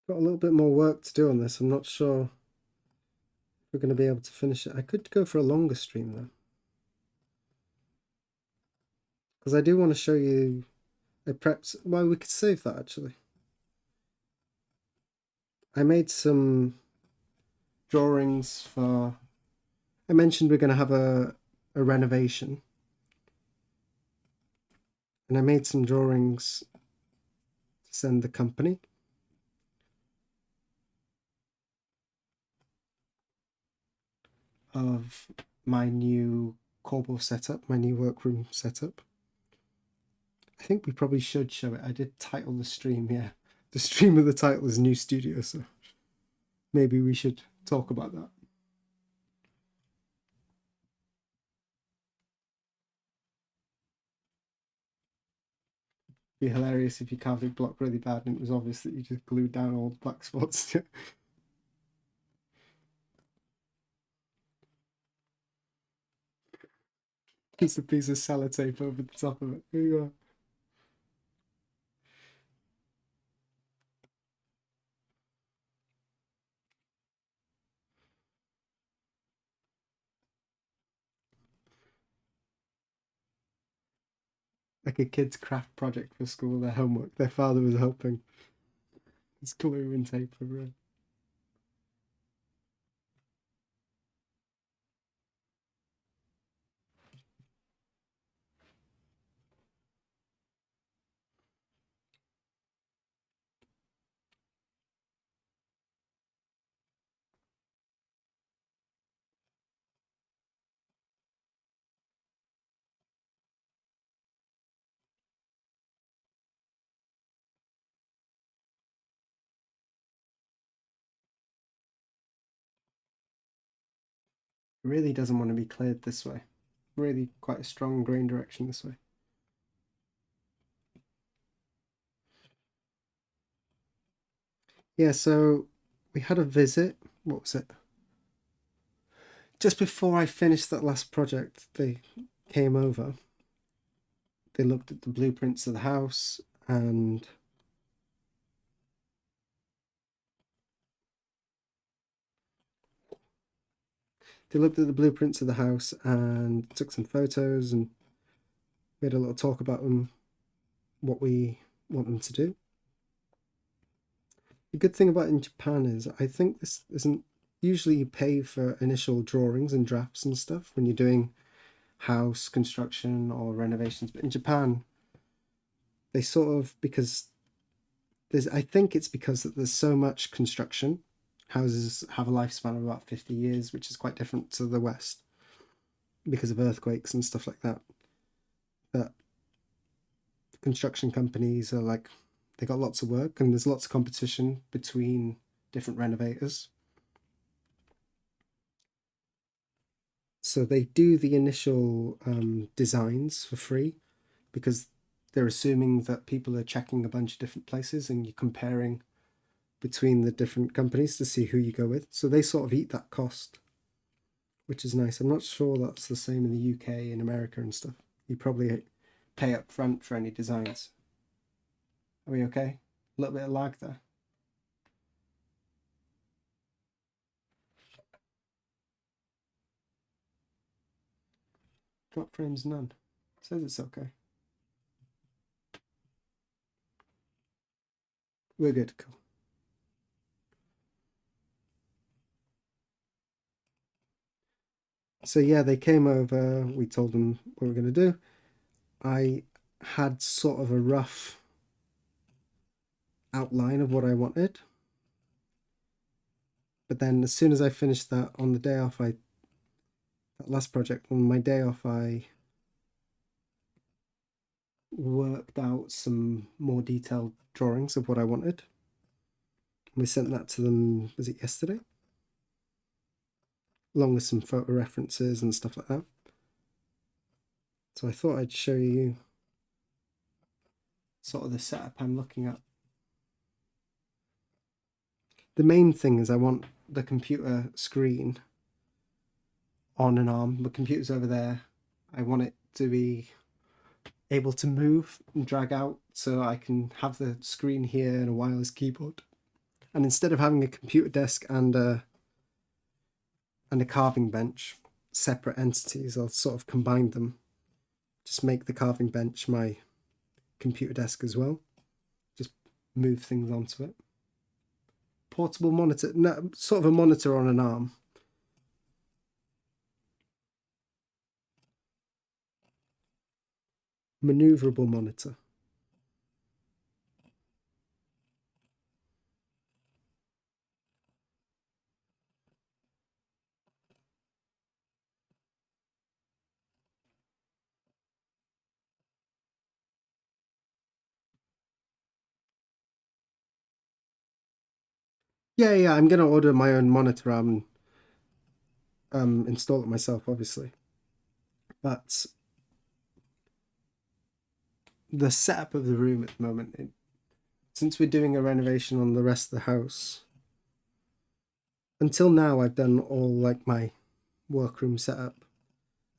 Got a little bit more work to do on this. I'm not sure if we're going to be able to finish it. I could go for a longer stream though, because I do want to show you a prepped. Well, we could save that actually. I made some drawings for. I mentioned we're going to have a renovation, and I made some drawings to send the company. Of my new Corbo setup, my new workroom setup. I think we probably should show it. I did title the stream, yeah. The stream of the title is New Studio, so maybe we should talk about that. It'd be hilarious if you carved a block really bad and it was obvious that you just glued down all the black spots. Just a piece of sellotape over the top of it. Here you are. Like a kid's craft project for school, their homework. Their father was helping. It's glue and tape everywhere. It really doesn't want to be cleared this way. Really quite a strong grain direction this way. Yeah, so we had a visit. What was it? Just before I finished that last project, they came over. They looked at the blueprints of the house and took some photos, and we had a little talk about them, what we want them to do. The good thing about in Japan is I think this isn't usually you pay for initial drawings and drafts and stuff when you're doing house construction or renovations, but in Japan they sort of, because I think it's because that there's so much construction. Houses have a lifespan of about 50 years, which is quite different to the West because of earthquakes and stuff like that. But construction companies are like, they got lots of work and there's lots of competition between different renovators. So they do the initial designs for free because they're assuming that people are checking a bunch of different places and you're comparing between the different companies to see who you go with. So they sort of eat that cost, which is nice. I'm not sure that's the same in the UK and America and stuff. You probably pay up front for any designs. Are we okay? A little bit of lag there. Drop frames none. It says it's okay. We're good. Cool. So yeah, they came over. We told them what we're going to do. I had sort of a rough outline of what I wanted. But then as soon as I finished that on the day off, that last project, on my day off, I worked out some more detailed drawings of what I wanted. We sent that to them, was it yesterday? Along with some photo references and stuff like that. So I thought I'd show you sort of the setup I'm looking at. The main thing is I want the computer screen on an arm. The computer's over there. I want it to be able to move and drag out so I can have the screen here and a wireless keyboard. And instead of having a computer desk and a carving bench, separate entities, I'll sort of combine them. Just make the carving bench my computer desk as well. Just move things onto it. portable monitor, no, sort of a monitor on an arm. Maneuverable monitor. Yeah, I'm gonna order my own monitor arm and install it myself, obviously. But the setup of the room at the moment, since we're doing a renovation on the rest of the house, until now I've done all like my workroom setup.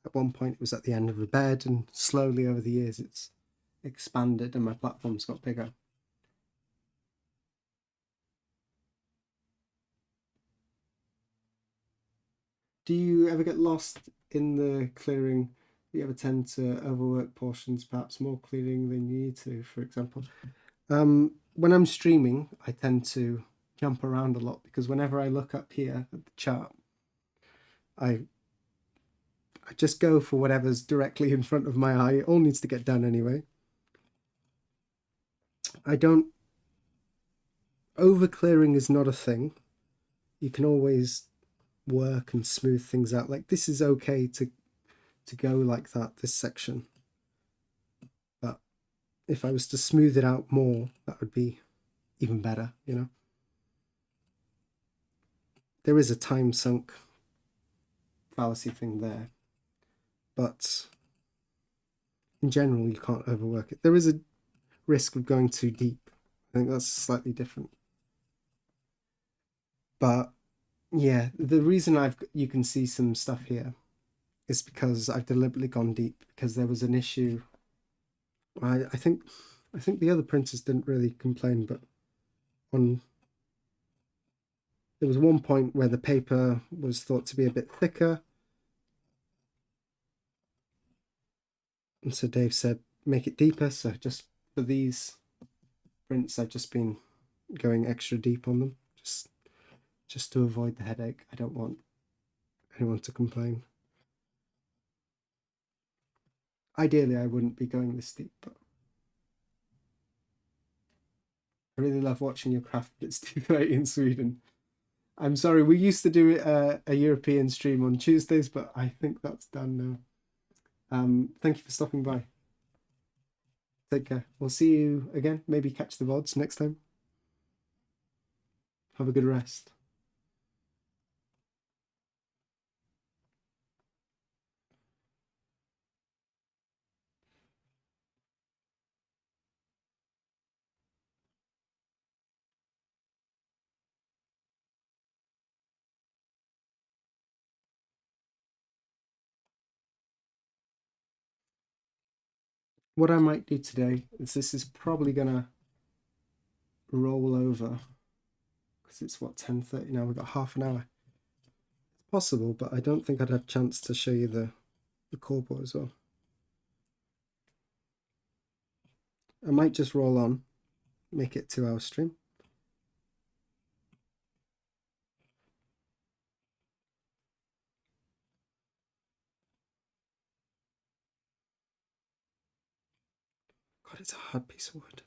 At one point it was at the end of the bed, and slowly over the years it's expanded and my platform's got bigger. Do you ever get lost in the clearing? Do you ever tend to overwork portions, perhaps more clearing than you need to, for example? When I'm streaming, I tend to jump around a lot because whenever I look up here at the chart, I just go for whatever's directly in front of my eye. It all needs to get done anyway. I don't. Over clearing is not a thing. You can always work and smooth things out. Like this is okay to go like that, this section. But if I was to smooth it out more, that would be even better, you know? There is a time sunk fallacy thing there. But in general, you can't overwork it. There is a risk of going too deep. I think that's slightly different. But yeah, the reason you can see some stuff here is because I've deliberately gone deep because there was an issue. I think the other printers didn't really complain, but there was one point where the paper was thought to be a bit thicker. And so Dave said, make it deeper. So just for these prints, I've just been going extra deep on them, just to avoid the headache. I don't want anyone to complain. Ideally, I wouldn't be going this deep, but I really love watching your craft bits too late in Sweden. I'm sorry, we used to do a European stream on Tuesdays, but I think that's done now. Thank you for stopping by. Take care. We'll see you again. Maybe catch the VODs next time. Have a good rest. What I might do today is this is probably gonna roll over because it's what 10:30 now. We've got half an hour. It's possible, but I don't think I'd have a chance to show you the core board as well. I might just roll on, make it 2 hour stream. God, it's a hard piece of wood.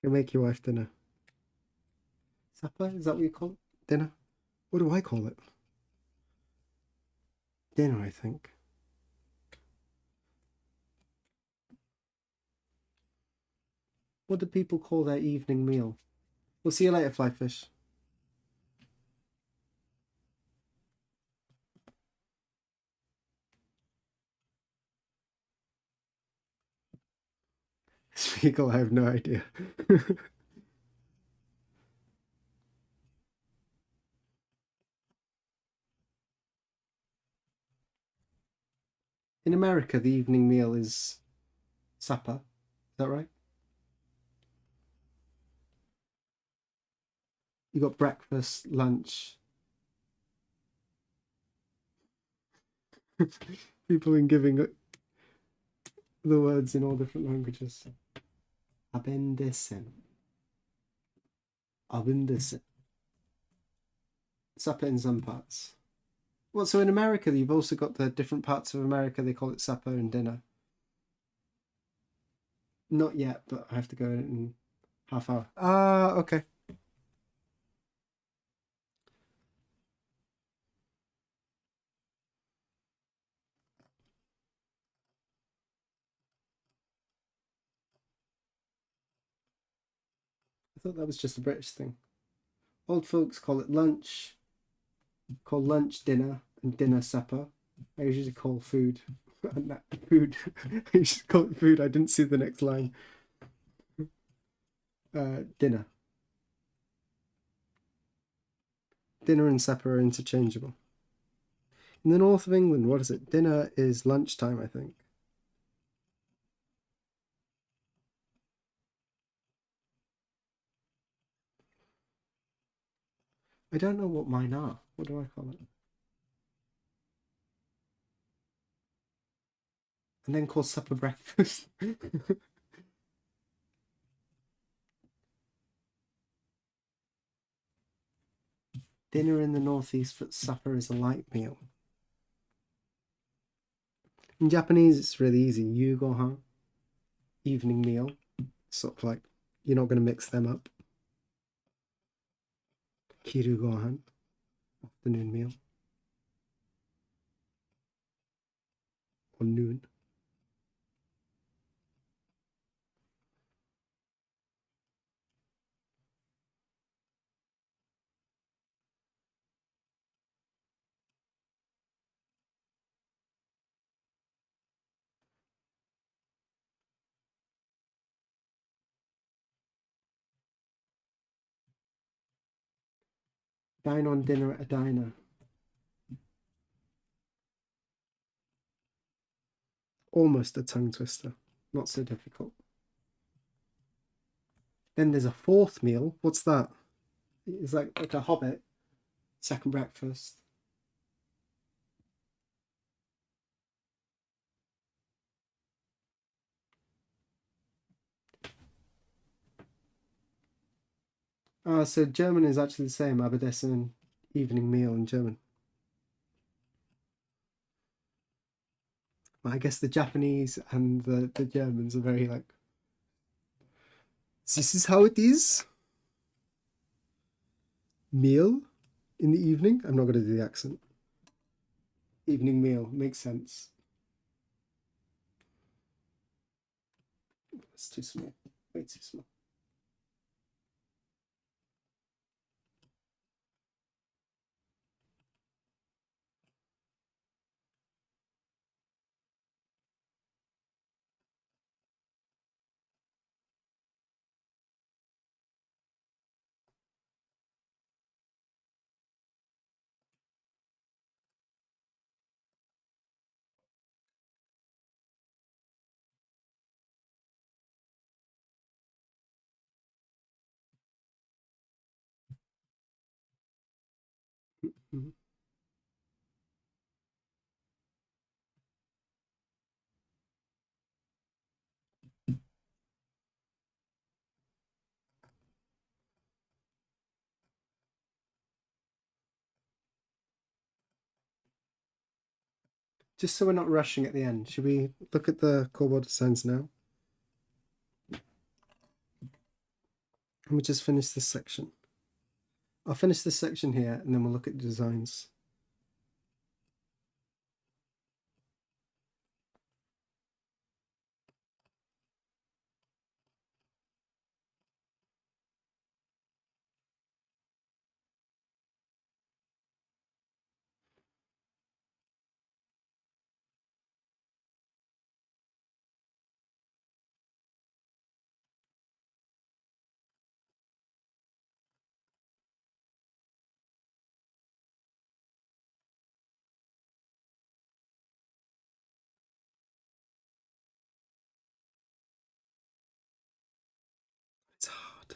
Go make your wife dinner. Supper? Is that what you call it? Dinner? What do I call it? Dinner, I think. What do people call their evening meal? We'll see you later, Flyfish. Spiegel, I have no idea. In America, the evening meal is supper. Is that right? You got breakfast, lunch. People in giving the words in all different languages. Abendessen. Abendessen. Supper in some parts. Well, so in America, you've also got the different parts of America. They call it supper and dinner. Not yet, but I have to go in half hour. Ah, okay. I thought that was just a British thing. Old folks call it lunch, call lunch dinner, and dinner supper. I usually call food food. I usually call it food. I didn't see the next line. Dinner. Dinner and supper are interchangeable. In the north of England, what is it? Dinner is lunchtime, I think. I don't know what mine are. What do I call it? And then call supper breakfast. Dinner in the northeast, but supper is a light meal. In Japanese, it's really easy. Yugohan, evening meal. Sort of like you're not going to mix them up. Kiru gohan, afternoon meal. Or noon. Dine on dinner at a diner. Almost a tongue twister. Not so difficult. Then there's a fourth meal. What's that? It's like a hobbit. Second breakfast. So German is actually the same. Abendessen, evening meal in German. I guess the Japanese and the Germans are very like, this is how it is. Meal in the evening. I'm not going to do the accent. Evening meal makes sense. It's too small. Way too small. Mhm. Just so we're not rushing at the end, should we look at the core water signs now? And we just finish this section. I'll finish this section here and then we'll look at the designs. It's hard.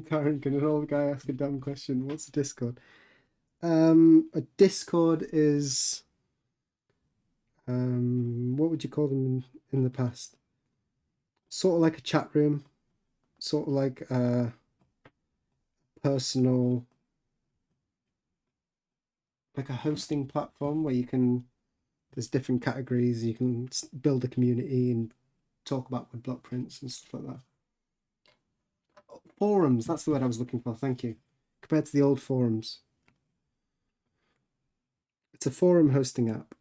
Karen, can an old guy ask a dumb question? What's a Discord? A Discord is what would you call them in the past? Sort of like a chat room, sort of like a personal, like a hosting platform where you can, there's different categories, you can build a community and talk about woodblock prints and stuff like that. Forums, that's the word I was looking for, thank you. Compared to the old forums. It's a forum hosting app.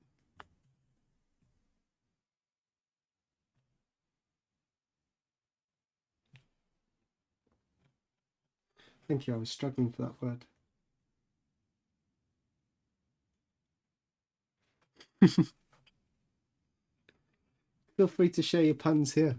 Thank you, I was struggling for that word. Feel free to share your puns here.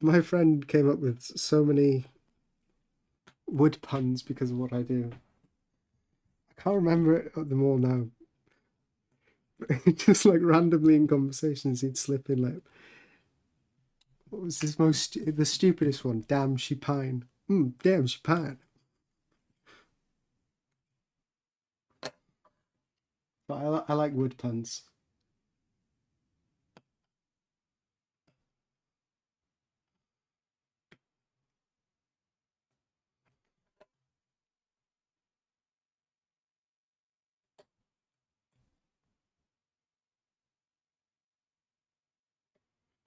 My friend came up with so many wood puns because of what I do. I can't remember them all now. Just like randomly in conversations, he'd slip in like, what was his the stupidest one? Damn, she pine. Damn, she pine. But I like wood puns.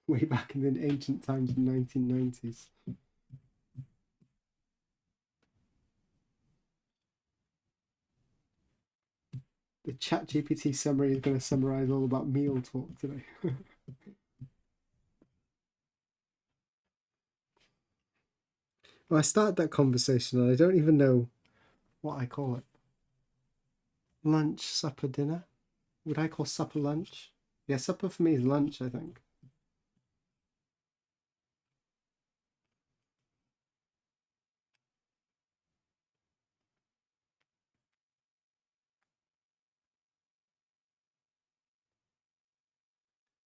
Way back in the ancient times in the 1990s. The ChatGPT summary is going to summarize all about meal talk today. Well, I started that conversation and I don't even know what I call it. Lunch, supper, dinner? Would I call supper lunch? Yeah, supper for me is lunch, I think.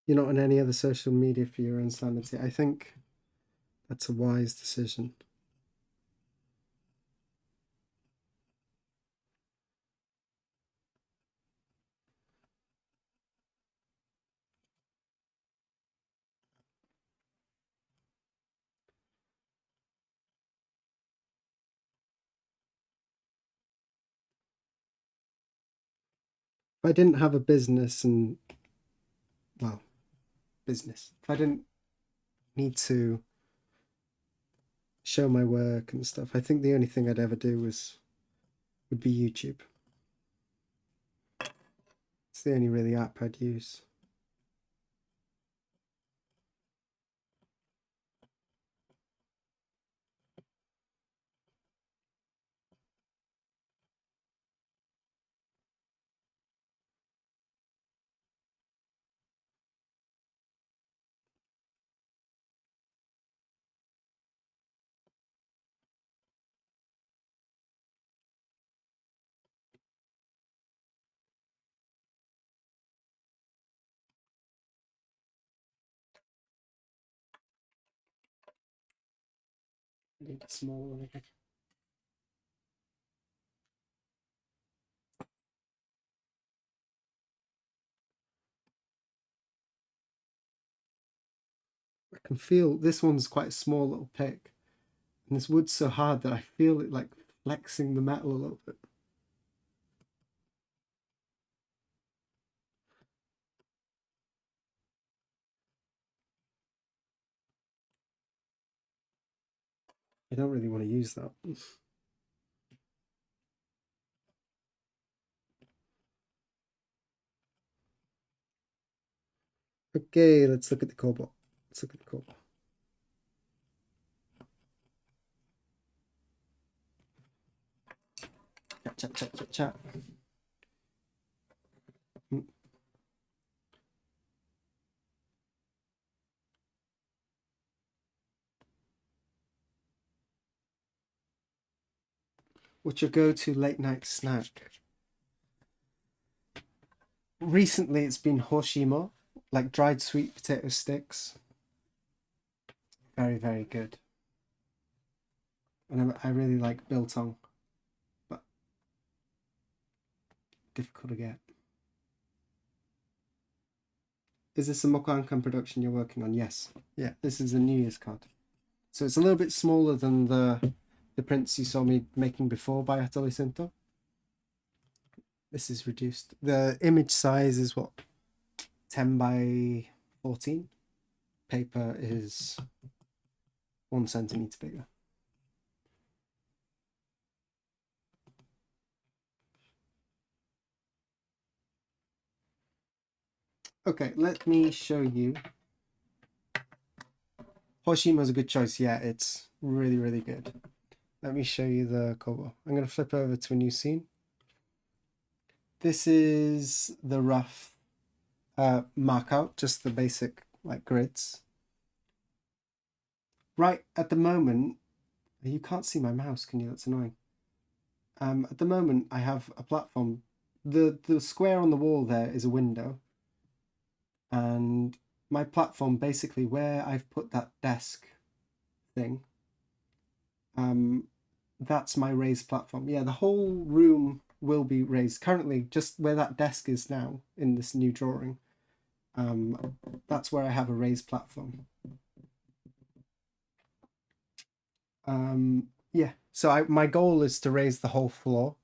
You're not on any other social media for your own sanity. I think that's a wise decision. If I didn't have a business and, well, business, if I didn't need to show my work and stuff, I think the only thing I'd ever do would be YouTube. It's the only really app I'd use. Need a small one again. I can feel this one's quite a small little pick, and this wood's so hard that I feel it like flexing the metal a little bit. I don't really want to use that. Okay, let's look at the cobalt. Let's look at the cobalt. Chat. What's your go-to late night snack? Recently, it's been hoshimo, like dried sweet potato sticks. Very, very good. And I really like biltong, but difficult to get. Is this a Mokankan production you're working on? Yes. Yeah, this is a New Year's card. So it's a little bit smaller than the prints you saw me making before by Atelier Sinto. This is reduced. The image size is what? 10 by 14. Paper is 1 centimeter bigger. Okay, let me show you. Hoshima is a good choice. Yeah, it's really, really good. Let me show you the Kobo. I'm going to flip over to a new scene. This is the rough mark out, just the basic like grids. Right at the moment, you can't see my mouse, can you? That's annoying. At the moment, I have a platform. The square on the wall there is a window. And my platform, basically where I've put that desk thing, that's my raised platform. Yeah, the whole room will be raised. Currently, just where that desk is now in this new drawing, that's where I have a raised platform. Yeah, so my goal is to raise the whole floor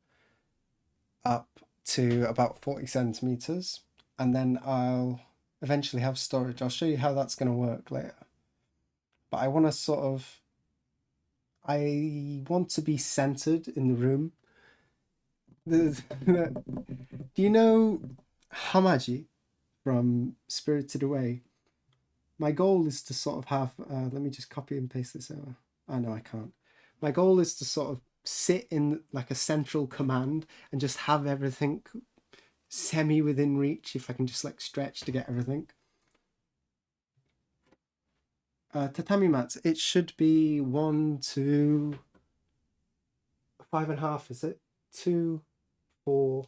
up to about 40 centimeters, and then I'll eventually have storage. I'll show you how that's going to work later. But I want to I want to be centered in the room. Do you know Hamaji from Spirited Away? My goal is to sort of have, let me just copy and paste this over. Oh, no, I can't. My goal is to sort of sit in like a central command and just have everything semi within reach, if I can just like stretch to get everything. Tatami mats, it should be 1 to 5.5, is it? 2, 4.5.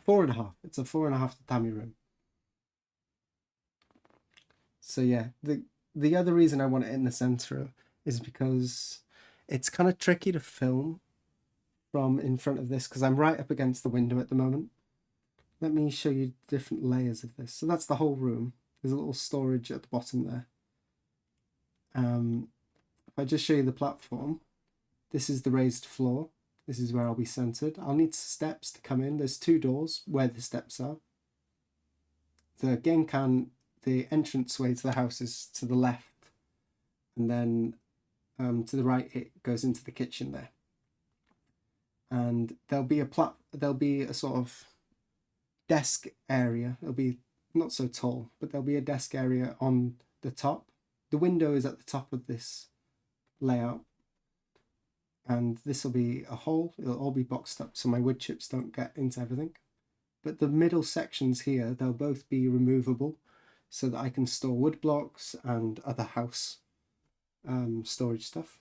4.5. It's a 4.5 tatami room. So yeah, the other reason I want it in the center is because it's kind of tricky to film from in front of this because I'm right up against the window at the moment. Let me show you different layers of this. So that's the whole room. There's a little storage at the bottom there. If I just show you the platform, this is the raised floor. This is where I'll be centered. I'll need steps to come in. There's 2 doors where the steps are. The genkan, the entranceway to the house, is to the left, and then to the right it goes into the kitchen there. And there'll be a sort of desk area. It'll be not so tall, but there'll be a desk area on the top. The window is at the top of this layout, and this will be a hole. It'll all be boxed up so my wood chips don't get into everything. But the middle sections here, they'll both be removable so that I can store wood blocks and other house storage stuff.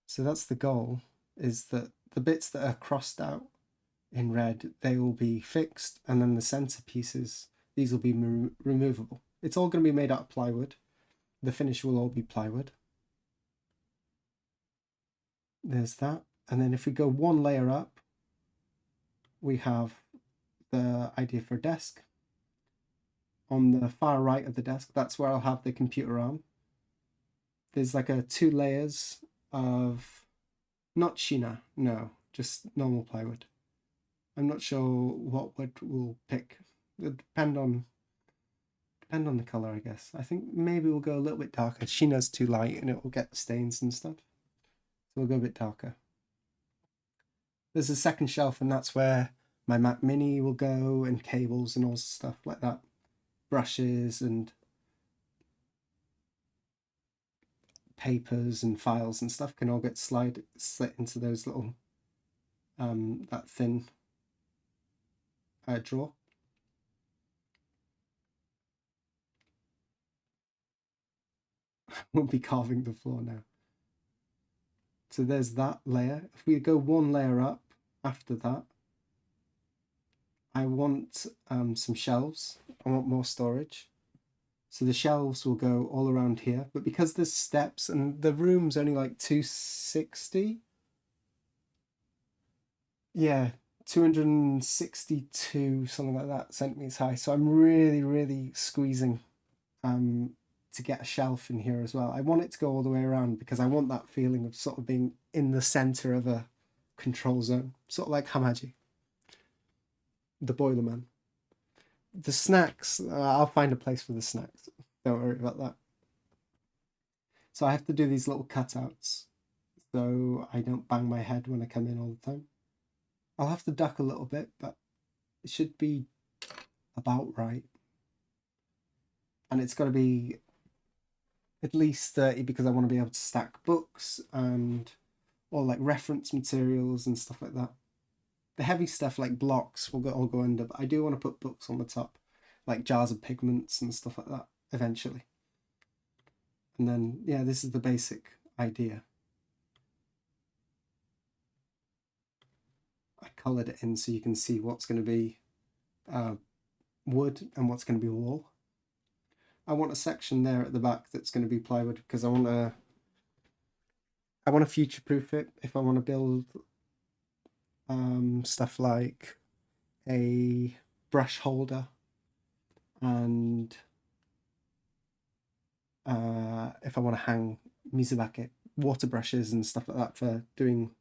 So that's the goal, is that the bits that are crossed out in red, they will be fixed, and then the center pieces, these will be removable. It's all going to be made out of plywood. The finish will all be plywood. there's that. And then if we go one layer up, we have the idea for a desk. On the far right of the desk, that's where I'll have the computer arm. There's like a 2 layers of, not China, no, just normal plywood. I'm not sure what wood we'll pick. It'll depend on the color, I guess. I think maybe we'll go a little bit darker. China's too light and it will get stains and stuff. So we'll go a bit darker. There's a second shelf, and that's where my Mac Mini will go, and cables and all stuff like that. Brushes and papers and files and stuff can all get slit into those little that thin drawer. We'll be carving the floor now. So there's that layer. If we go one layer up after that, I want some shelves. I want more storage. So the shelves will go all around here, but because there's steps and the room's only like 260, yeah, 262, something like that, centimeters high. So I'm really squeezing to get a shelf in here as well. I want it to go all the way around because I want that feeling of sort of being in the center of a control zone, sort of like Hamaji, the Boilerman. The snacks, I'll find a place for the snacks. Don't worry about that. So I have to do these little cutouts so I don't bang my head when I come in all the time. I'll have to duck a little bit, but it should be about right. And it's got to be at least 30 because I want to be able to stack books and or like reference materials and stuff like that. The heavy stuff like blocks will all go under, but I do want to put books on the top, like jars of pigments and stuff like that eventually. And then, yeah, this is the basic idea. I coloured it in so you can see what's going to be wood and what's going to be wall. I want a section there at the back that's going to be plywood because I want to future-proof it if I want to build stuff like a brush holder and if I want to hang Mizubake water brushes and stuff like that for doing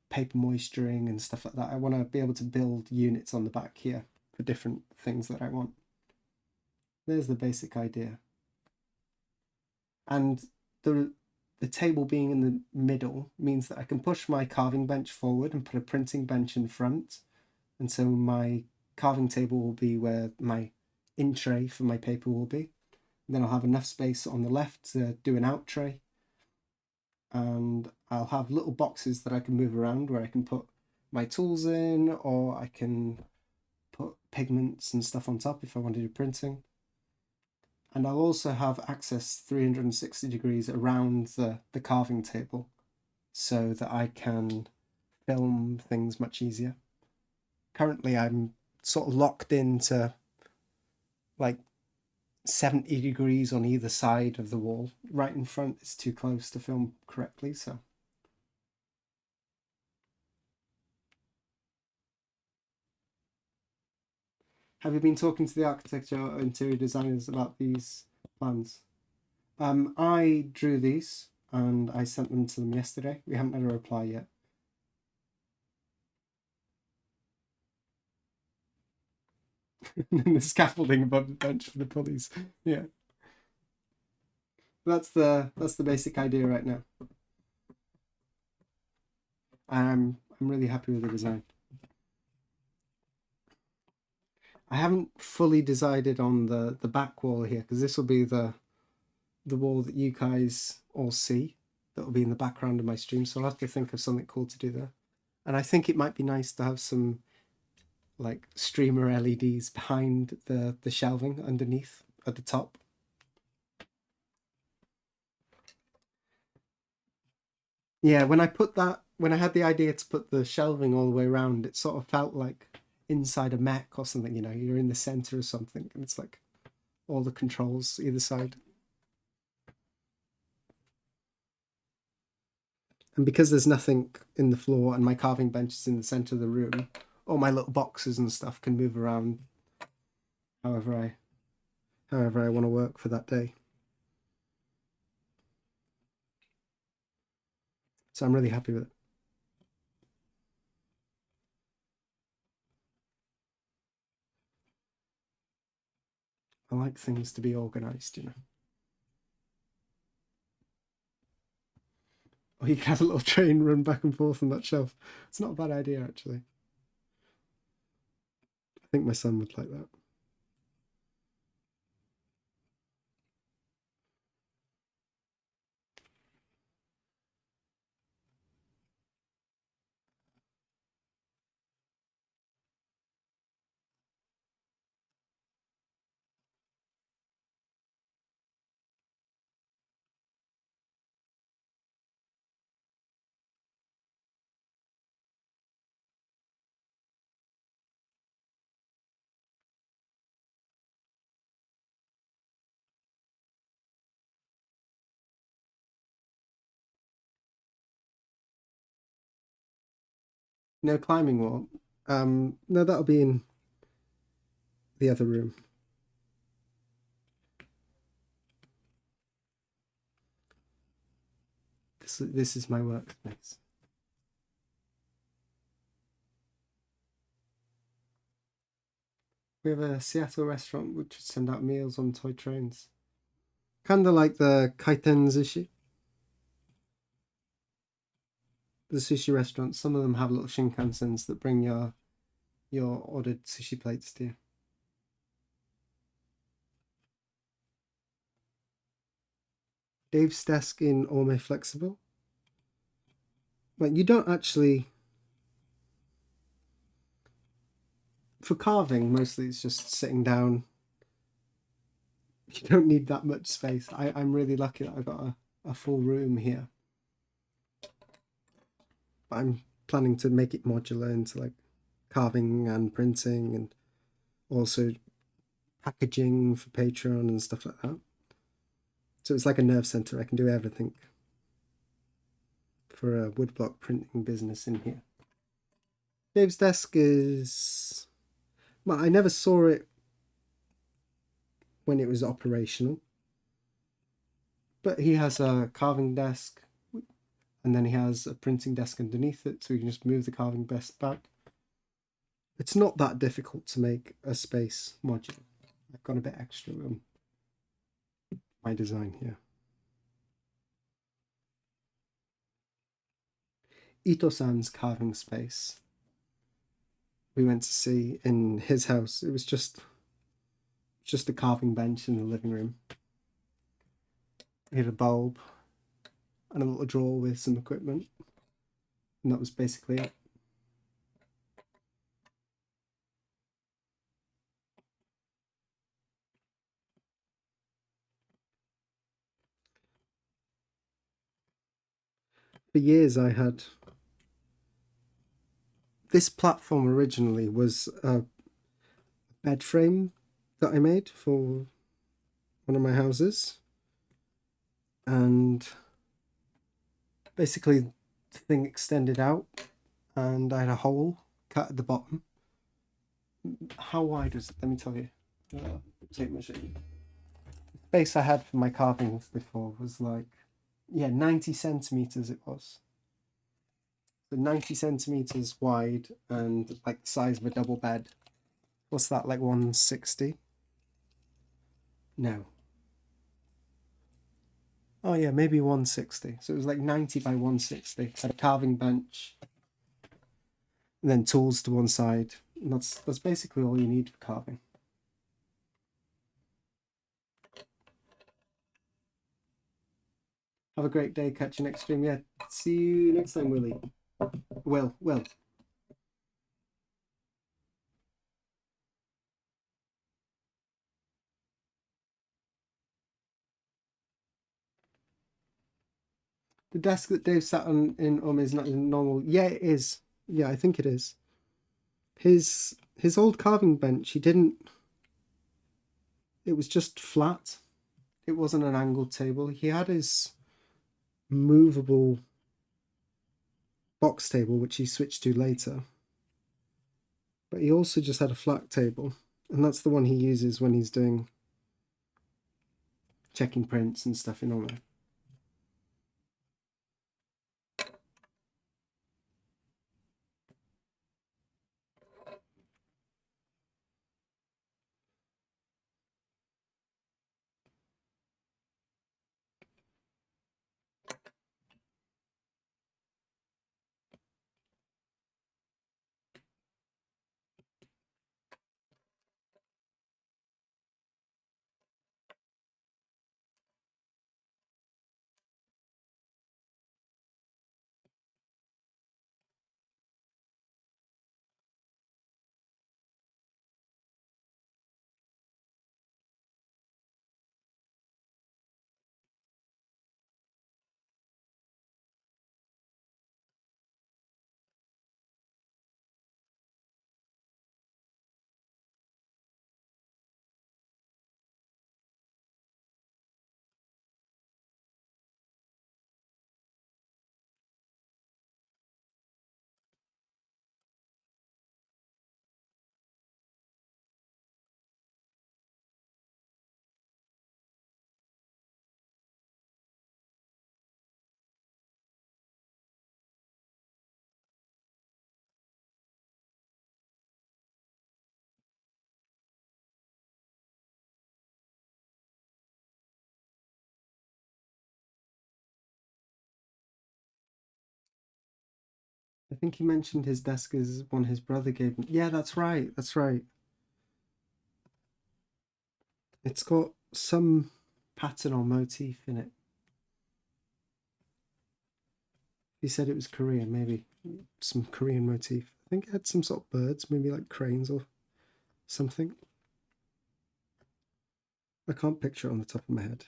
paper moisturing and stuff like that. I want to be able to build units on the back here for different things that I want. There's the basic idea. And the table being in the middle means that I can push my carving bench forward and put a printing bench in front. And so my carving table will be where my in tray for my paper will be. And then I'll have enough space on the left to do an out tray. And I'll have little boxes that I can move around where I can put my tools in, or I can put pigments and stuff on top if I want to do printing. And I'll also have access 360 degrees around the carving table so that I can film things much easier. Currently, I'm sort of locked into like 70 degrees on either side of the wall. Right in front is too close to film correctly, so. Have you been talking to the architecture or interior designers about these plans? I drew these and I sent them to them yesterday. We haven't had a reply yet. And the scaffolding above the bench for the pulleys. Yeah. That's the basic idea right now. I'm really happy with the design. I haven't fully decided on the back wall here because this will be the wall that you guys all see that will be in the background of my stream. So I'll have to think of something cool to do there. And I think it might be nice to have some like streamer LEDs behind the shelving underneath at the top. Yeah, when I had the idea to put the shelving all the way around, it sort of felt like inside a mech or something, you know, you're in the center of something and it's like all the controls either side. And because there's nothing in the floor and my carving bench is in the center of the room, all my little boxes and stuff can move around however I want to work for that day. So I'm really happy with it. I like things to be organized, you know. Or you can have a little train run back and forth on that shelf. It's not a bad idea, actually. I think my son would like that. No climbing wall. No, that'll be in the other room. This is my workspace. We have a Seattle restaurant which would send out meals on toy trains. Kind of like the kaiten sushi. The sushi restaurants, some of them have little Shinkansens that bring your ordered sushi plates to you. Dave's desk in Orme Flexible. Like, you don't actually, for carving, mostly it's just sitting down. You don't need that much space. I'm really lucky that I've got a full room here. But I'm planning to make it modular into like carving and printing and also packaging for Patreon and stuff like that. So it's like a nerve center. I can do everything for a woodblock printing business in here. Dave's desk is, well, I never saw it when it was operational, but he has a carving desk and then he has a printing desk underneath it, so you can just move the carving desk back. It's not that difficult to make a space modular. I've got a bit extra room. My design here. Ito-san's carving space. We went to see in his house. It was just a carving bench in the living room. He had a bulb and a little drawer with some equipment, and that was basically it. For years I had this platform. Originally was a bed frame that I made for one of my houses, and basically the thing extended out and I had a hole cut at the bottom. How wide was it? Let me tell you. Tape measure. The space I had for my carving before was like, 90 centimeters it was. So 90 centimeters wide and like the size of a double bed. What's that, like 160? No. Oh yeah, maybe 160. So it was like 90 by 160. Had a carving bench, and then tools to one side. And that's basically all you need for carving. Have a great day. Catch you next stream. Yeah, see you next time, Willie. Will. The desk that Dave sat on in is not normal. Yeah, it is. Yeah, I think it is. His old carving bench, he didn't. It was just flat. It wasn't an angled table. He had his movable box table, which he switched to later. But he also just had a flat table, and that's the one he uses when he's doing checking prints and stuff in on there. I think he mentioned his desk is one his brother gave him. Yeah, that's right. That's right. It's got some pattern or motif in it. He said it was Korean, maybe some Korean motif. I think it had some sort of birds, maybe like cranes or something. I can't picture it on the top of my head.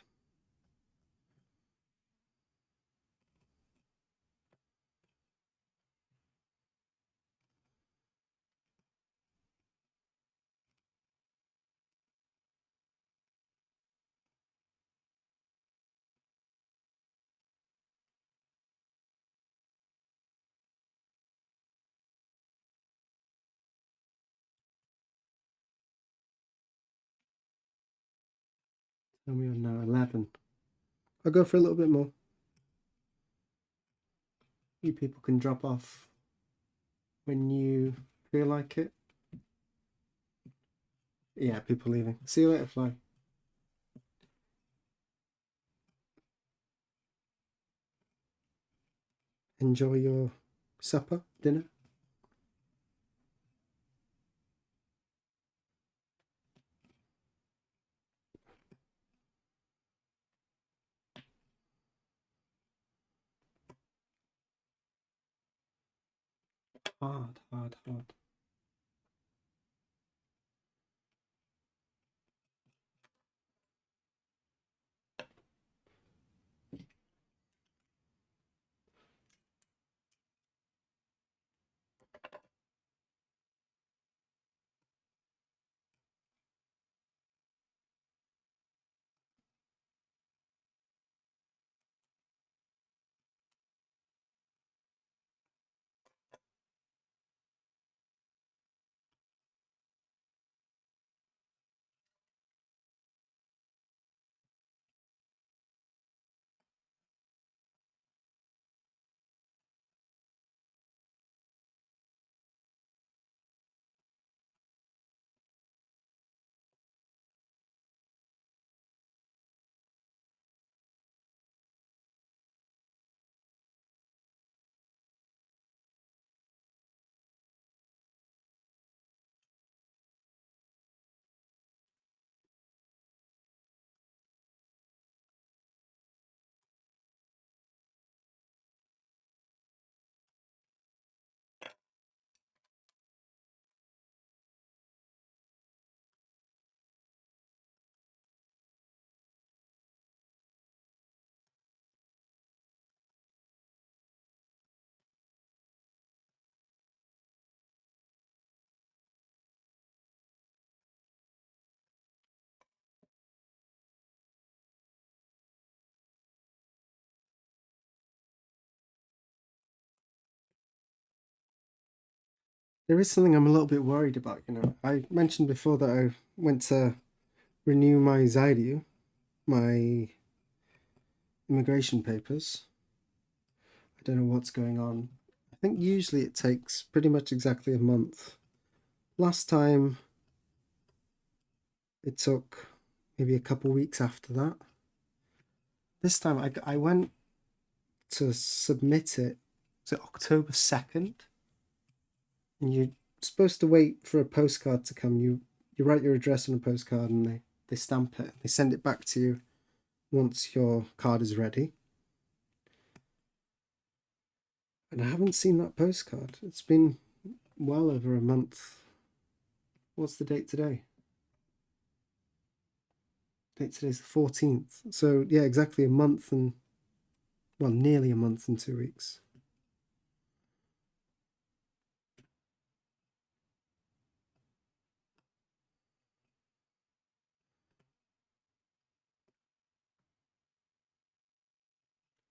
And we are now 11. I'll go for a little bit more. You people can drop off when you feel like it. Yeah, people leaving. See you later, Fly. Enjoy your supper, dinner. Hard, hard, hard. There is something I'm a little bit worried about, you know. I mentioned before that I went to renew my Zydu, my immigration papers. I don't know what's going on. I think usually it takes pretty much exactly a month. Last time it took maybe a couple weeks after that. This time I went to submit it, was it October 2nd? And you're supposed to wait for a postcard to come. You write your address on a postcard and they stamp it. They send it back to you once your card is ready. And I haven't seen that postcard. It's been well over a month. What's the date today? Date today's the 14th. So yeah, exactly a month and, well, nearly a month and 2 weeks.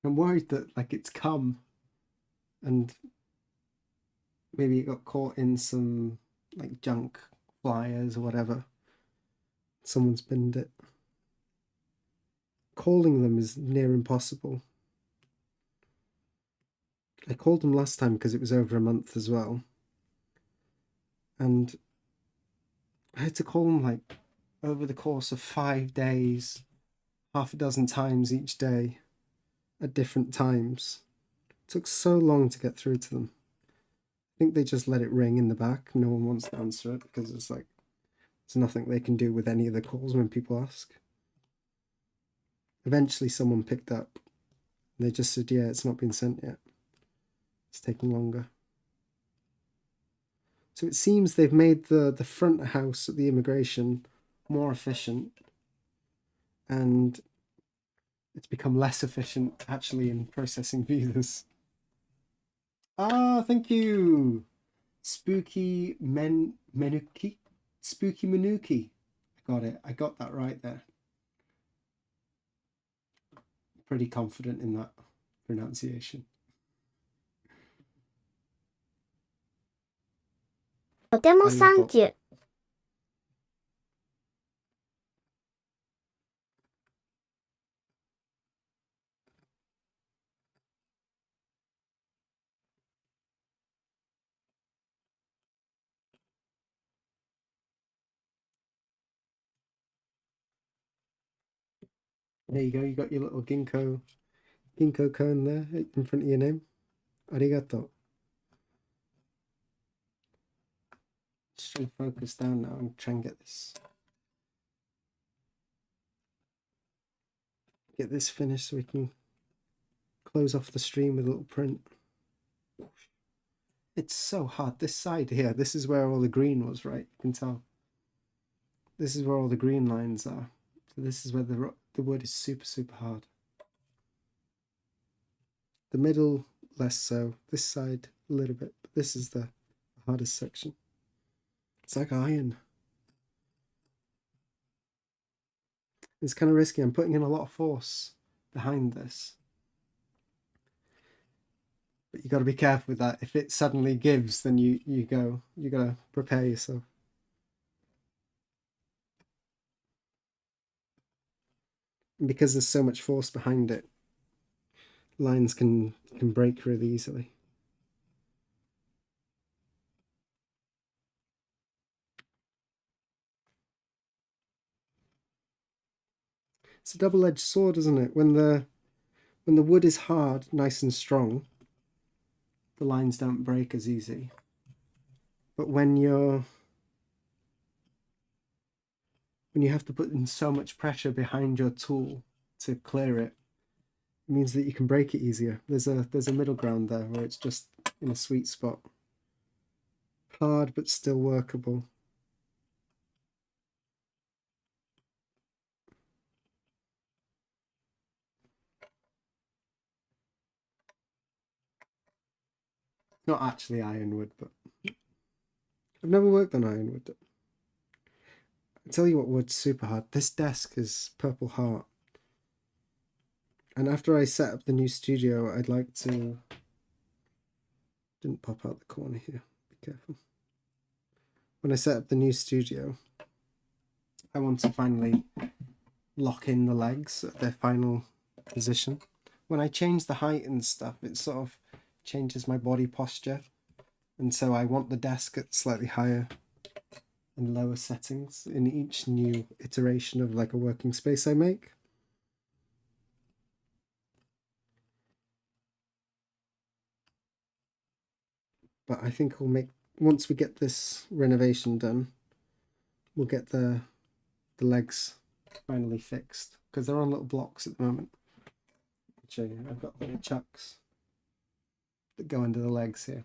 I'm worried that like it's come and maybe it got caught in some like junk flyers or whatever. Someone's binned it. Calling them is near impossible. I called them last time because it was over a month as well. And I had to call them like over the course of 5 days, half a dozen times each day at different times. It took so long to get through to them. I think they just let it ring in the back. No one wants to answer it because it's like there's nothing they can do with any of the calls when people ask. Eventually someone picked up and they just said, yeah, it's not been sent yet. It's taking longer. So it seems they've made the front house at the immigration more efficient, and it's become less efficient actually in processing visas. Ah, thank you, Spooky Menuki, Spooky Menuki. I got it. I got that right there. Pretty confident in that pronunciation. とてもサンキュー。There you go. You got your little ginkgo cone there in front of your name. Arigato. Just trying to focus down now and try and get this finished so we can close off the stream with a little print. It's so hard. This side here, this is where all the green was, right? You can tell. This is where all the green lines are. So this is where the wood is super, super hard. The middle, less so. This side, a little bit. But this is the hardest section. It's like iron. It's kind of risky. I'm putting in a lot of force behind this. But you got to be careful with that. If it suddenly gives, then you got to prepare yourself. And because there's so much force behind it, lines can break really easily. It's a double-edged sword, isn't it? When the wood is hard, nice and strong, the lines don't break as easy. But when you have to put in so much pressure behind your tool to clear it, it means that you can break it easier. There's a middle ground there where it's just in a sweet spot. Hard but still workable. Not actually ironwood, but I've never worked on ironwood. I tell you what wood's super hard. This desk is Purple Heart. And after I set up the new studio, I'd like to... Didn't pop out the corner here. Be careful. when I set up the new studio, I want to finally lock in the legs at their final position. When I change the height and stuff, it sort of changes my body posture. And so I want the desk at slightly higher and lower settings in each new iteration of like a working space I make. But I think we'll make, once we get this renovation done, we'll get the legs finally fixed, because they're on little blocks at the moment. I'll show you. I've got little chucks that go under the legs here.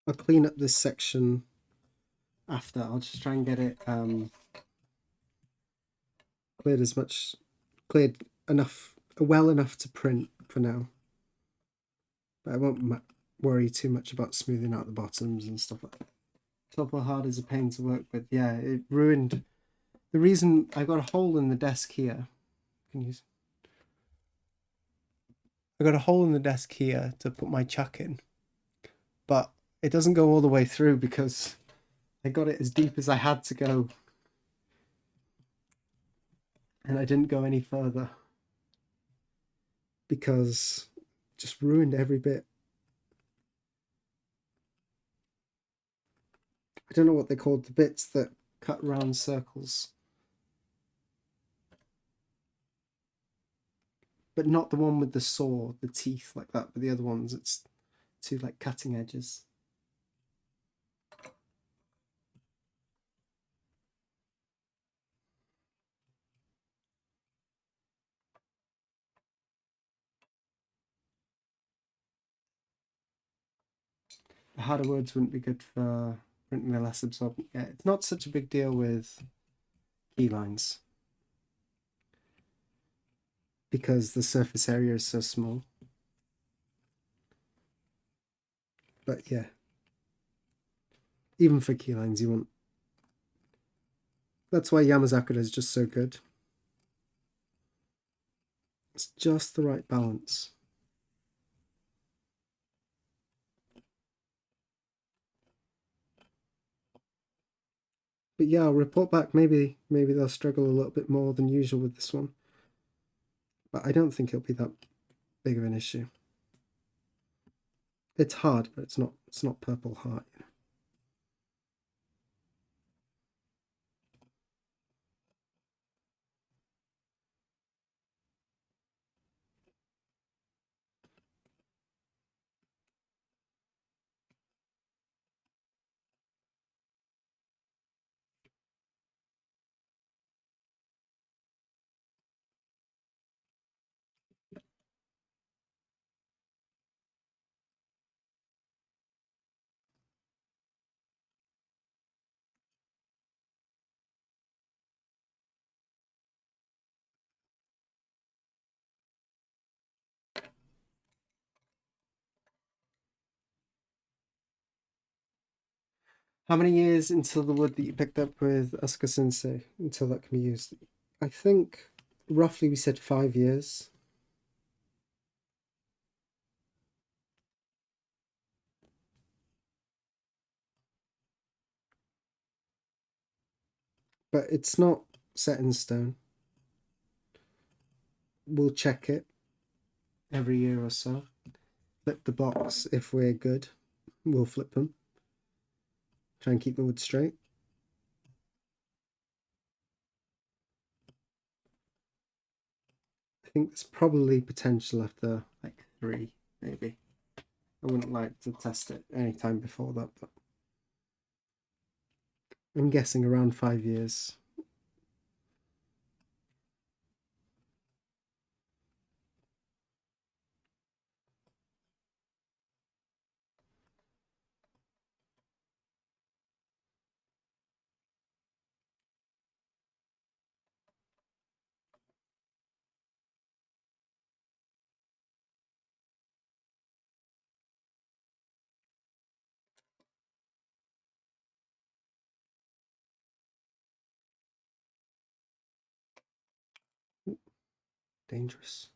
I'll clean up this section after. I'll just try and get it cleared enough, well enough to print for now. But I won't worry too much about smoothing out the bottoms and stuff like that. Topo hard is a pain to work with. Yeah, it ruined. The reason I got a hole in the desk here. I got a hole in the desk here to put my chuck in, but it doesn't go all the way through because I got it as deep as I had to go, and I didn't go any further because it just ruined every bit. I don't know what they called the bits that cut round circles, but not the one with the saw, the teeth like that, but the other ones, it's two like cutting edges. The harder words wouldn't be good for printing the less absorbent. Yeah, it's not such a big deal with key lines because the surface area is so small. But yeah, even for key lines, you want. That's why Yamasakura is just so good. It's just the right balance. But yeah, I'll report back. Maybe they'll struggle a little bit more than usual with this one. But I don't think it'll be that big of an issue. It's hard, but it's not purple heart. How many years until the wood that you picked up with Asuka Sensei, until that can be used? I think roughly we said 5 years. But it's not set in stone. We'll check it every year or so. Flip the blocks if we're good. We'll flip them. Try and keep the wood straight. I think there's probably potential after like 3, maybe. I wouldn't like to test it any time before that, but I'm guessing around 5 years. Dangerous.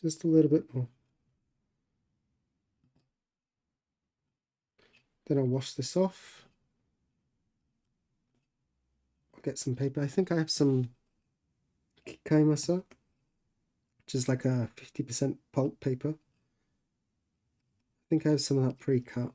Just a little bit more. Then I'll wash this off. I'll get some paper. I think I have some Kaimasa, which is like a 50% pulp paper. I think I have some of that pre-cut.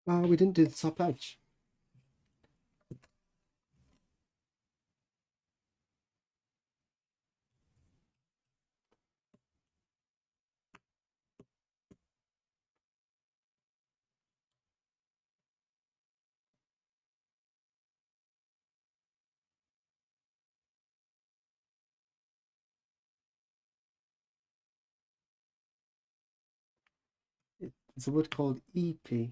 Oh, we didn't do the top edge. It's a wood called EP.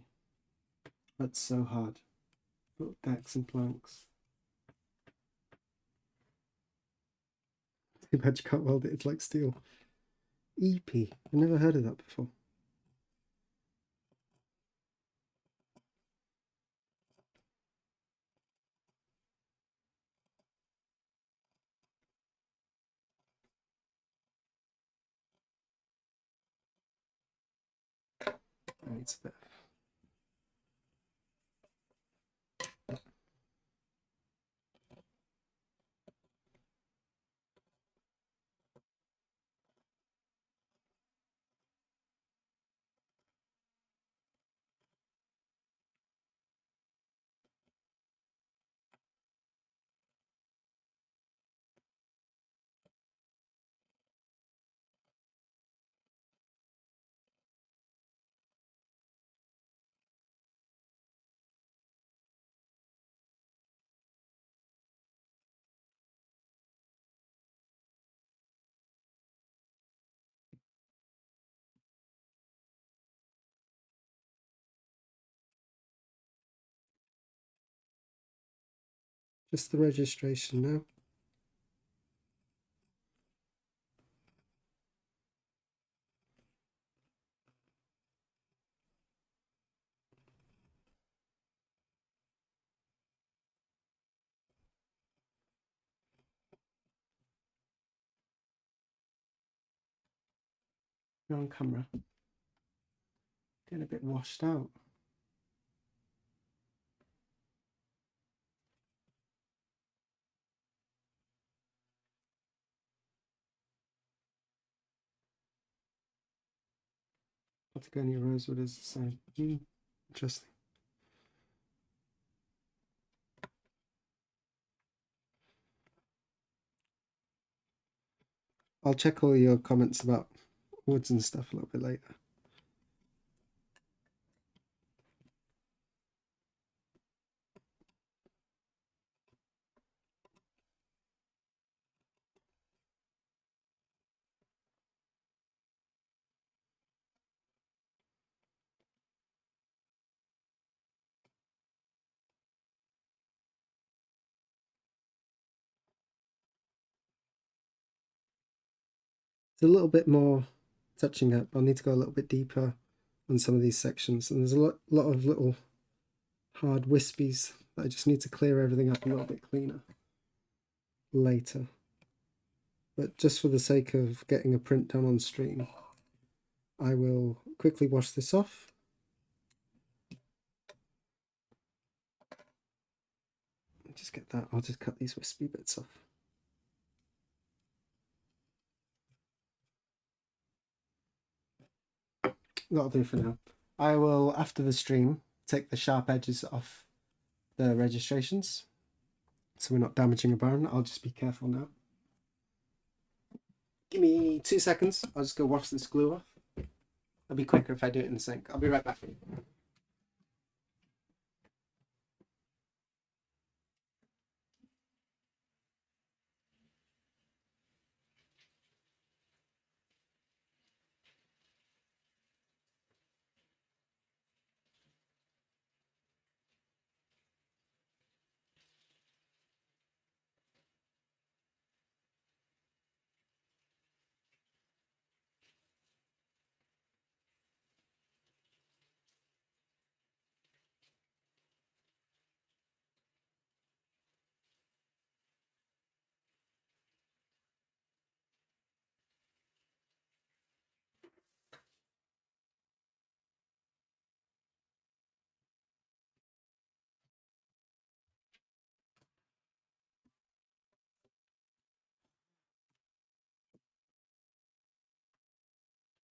That's so hard. Built decks and planks. Too bad you can't weld it. It's like steel. EP. I've never heard of that before. It's a bit. Just the registration now. You're on camera. Getting a bit washed out. Patagonia rosewood is the same. Interesting. I'll check all your comments about woods and stuff a little bit later. It's a little bit more touching up. I'll need to go a little bit deeper on some of these sections, and there's a lot of little hard wispies that I just need to clear everything up a little bit cleaner later. But just for the sake of getting a print done on stream, I will quickly wash this off. Just get that. I'll just cut these wispy bits off. That'll do for now. I will, after the stream, take the sharp edges off the registrations so we're not damaging a bone. I'll just be careful now. Give me 2 seconds. I'll just go wash this glue off. It'll be quicker if I do it in the sink. I'll be right back.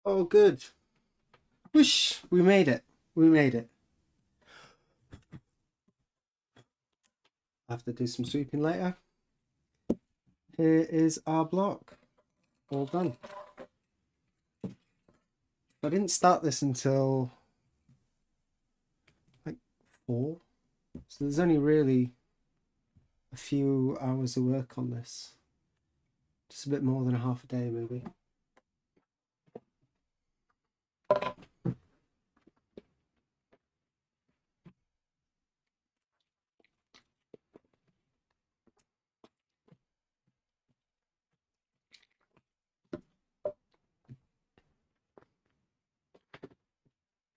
Oh, good. Whoosh! We made it. We made it. I have to do some sweeping later. Here is our block. All done. I didn't start this until like 4. So there's only really a few hours of work on this. Just a bit more than a half a day, maybe.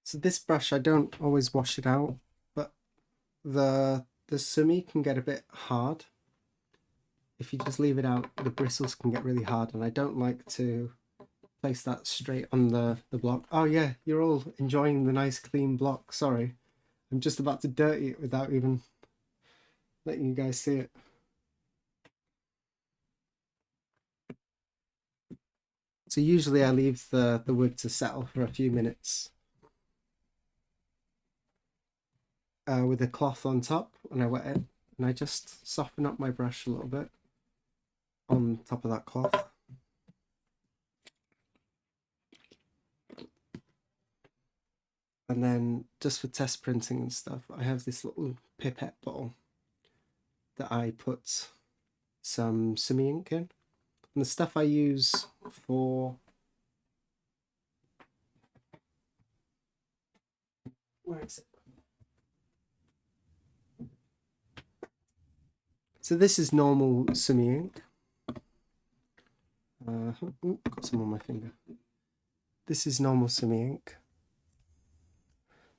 So this brush, I don't always wash it out, but the sumi can get a bit hard. If you just leave it out, the bristles can get really hard, and I don't like to place that straight on the block. Oh yeah, you're all enjoying the nice clean block. Sorry, I'm just about to dirty it without even letting you guys see it. So usually I leave the wood to settle for a few minutes with a cloth on top, and I wet it, and I just soften up my brush a little bit on top of that cloth. And then just for test printing and stuff, I have this little pipette bottle that I put some sumi ink in. And the stuff I use for where is it? So this is normal sumi ink. Got some on my finger. This is normal sumi ink.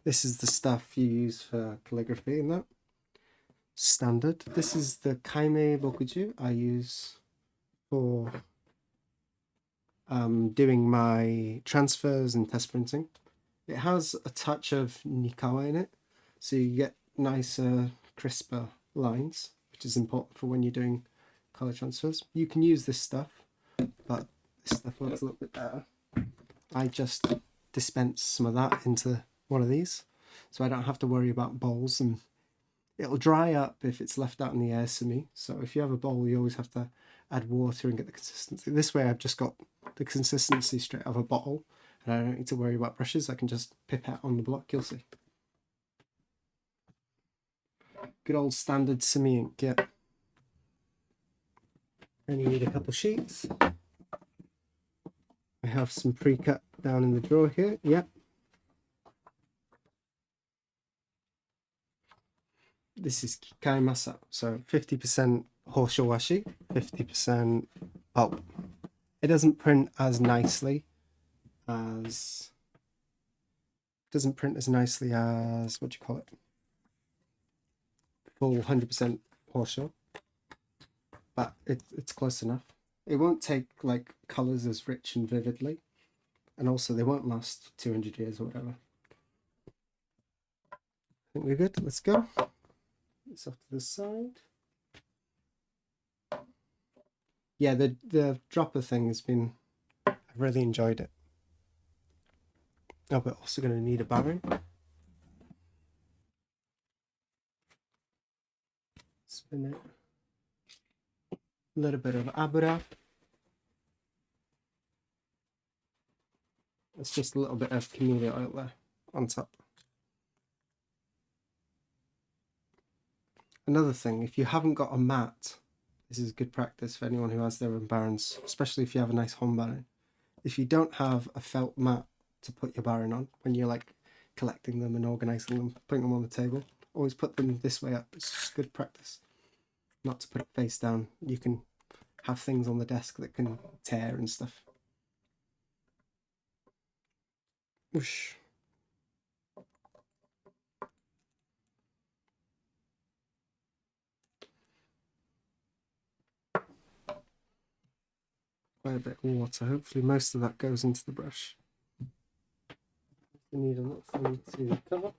This is the stuff you use for calligraphy and that. Standard. This is the Kaimei Bokuju I use for doing my transfers and test printing. It has a touch of Nikawa in it, so you get nicer, crisper lines, which is important for when you're doing color transfers. You can use this stuff, but this stuff looks a little bit better. I just dispense some of that into one of these, so I don't have to worry about bowls, and it'll dry up if it's left out in the air sumi. So if you have a bowl, you always have to add water and get the consistency. This way I've just got the consistency straight out of a bottle, and I don't need to worry about brushes. I can just pip out on the block, you'll see. Good old standard sumi ink, yeah. And you need a couple sheets. I have some pre-cut down in the drawer here, yeah. This is Kikai Masa, so 50% Hosho washi, 50% pulp. It doesn't print as nicely as what do you call it, full 100% Hosho, but it's close enough. It won't take like colors as rich and vividly, and also they won't last 200 years or whatever. I think we're good. Let's go. It's off to the side. Yeah, the dropper thing has been, I've really enjoyed it. Oh, we're also going to need a barren. Spin it. A little bit of abura. It's just a little bit of camellia oil there on top. Another thing, if you haven't got a mat, this is good practice for anyone who has their own barons, especially if you have a nice home baron. If you don't have a felt mat to put your baron on, when you're like collecting them and organizing them, putting them on the table, always put them this way up. It's just good practice. Not to put it face down. You can have things on the desk that can tear and stuff. Whoosh. Quite a bit of water. Hopefully most of that goes into the brush. We need a little thing to cover.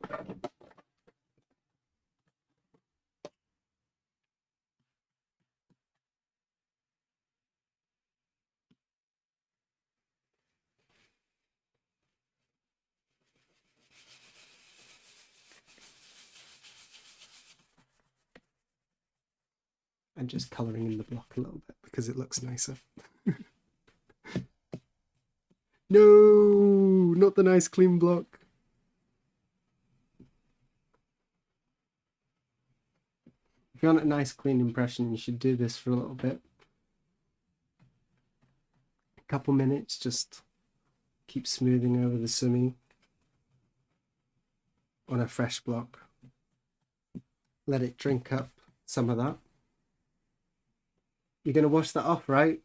And just colouring in the block a little bit because it looks nicer. No, not the nice clean block. If you want a nice clean impression, you should do this for a little bit. A couple minutes, just keep smoothing over the sumi on a fresh block. Let it drink up some of that. You're going to wash that off, right?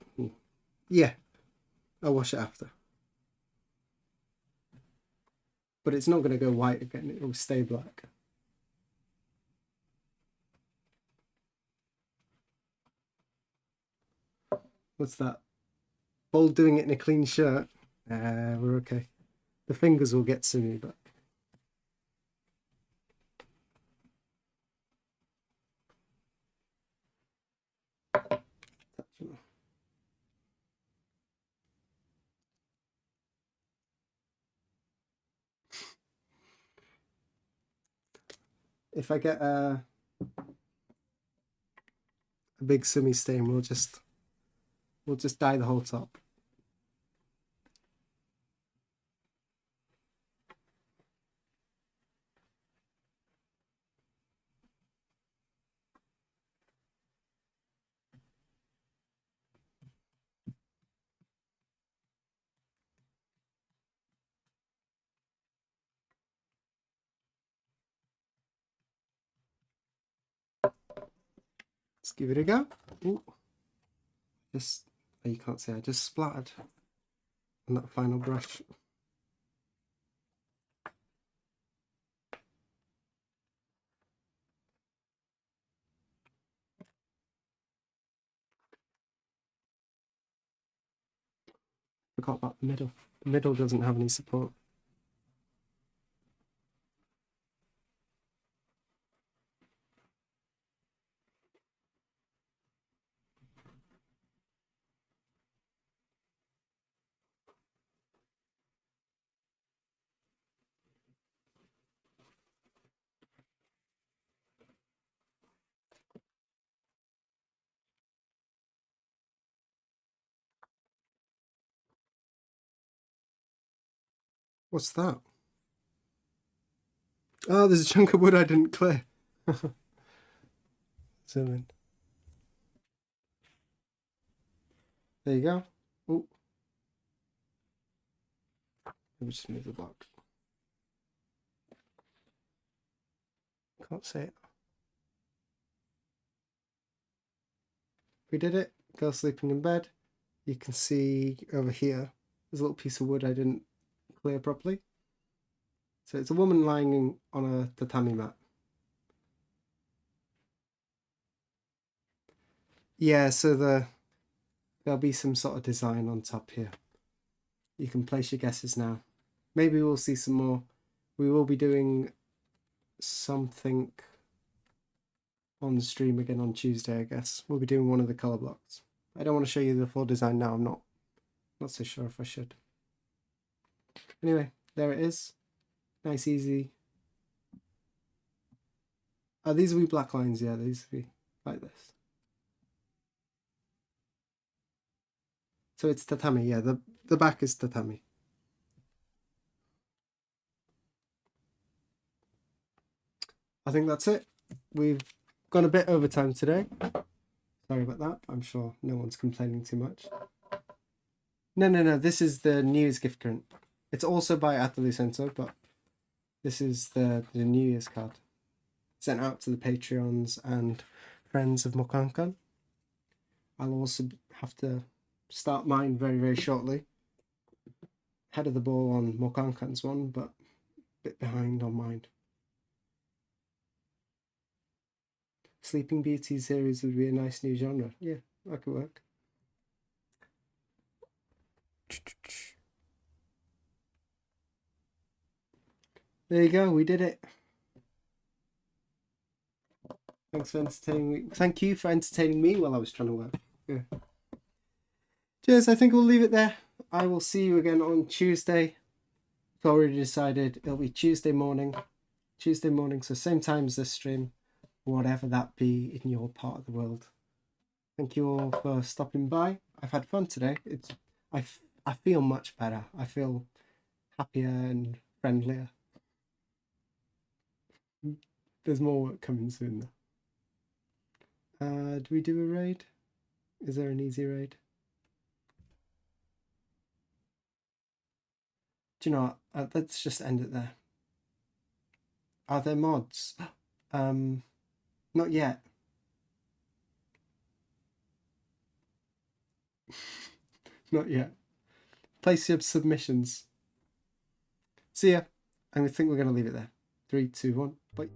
Yeah, I'll wash it after. But it's not going to go white again, it will stay black. What's that? Bold doing it in a clean shirt. We're okay. The fingers will get sumi, but if I get a big sumi stain, we'll just dye the whole top. Let's give it a go. Ooh. Just, oh, you can't see, I just splattered on that final brush. Forgot about the middle. The middle doesn't have any support. What's that? Oh, there's a chunk of wood I didn't clear. Zoom in. There you go. Oh, let me just move the block. Can't see it. We did it. Girl sleeping in bed. You can see over here, there's a little piece of wood I didn't clear properly. So it's a woman lying on a tatami mat. Yeah, so there'll be some sort of design on top here. You can place your guesses now. Maybe we'll see some more. We will be doing something on the stream again on Tuesday, I guess. We'll be doing one of the colour blocks. I don't want to show you the full design now. I'm not so sure if I should. Anyway, there it is. Nice, easy. Oh, these will be black lines. Yeah, these will be like this. So it's tatami. Yeah, the back is tatami. I think that's it. We've gone a bit over time today. Sorry about that. I'm sure no one's complaining too much. No. This is the New Year's gift card. It's also by Atelier Center, but this is the New Year's card sent out to the Patreons and friends of Mokankan. I'll also have to start mine very, very shortly. Head of the ball on Mokankan's one, but a bit behind on mine. Sleeping Beauty series would be a nice new genre. Yeah, that could work. There you go, we did it. Thanks for entertaining me. Thank you for entertaining me while I was trying to work. Yeah. Cheers, I think we'll leave it there. I will see you again on Tuesday. I've already decided it'll be Tuesday morning. So same time as this stream, whatever that be in your part of the world. Thank you all for stopping by. I've had fun today. I feel much better. I feel happier and friendlier. There's more work coming soon though. Do we do a raid? Is there an easy raid? Do you know what? Let's just end it there. Are there mods? Not yet. Not yet. Place your submissions. See ya. I think we're going to leave it there. 3, 2, 1. Bye.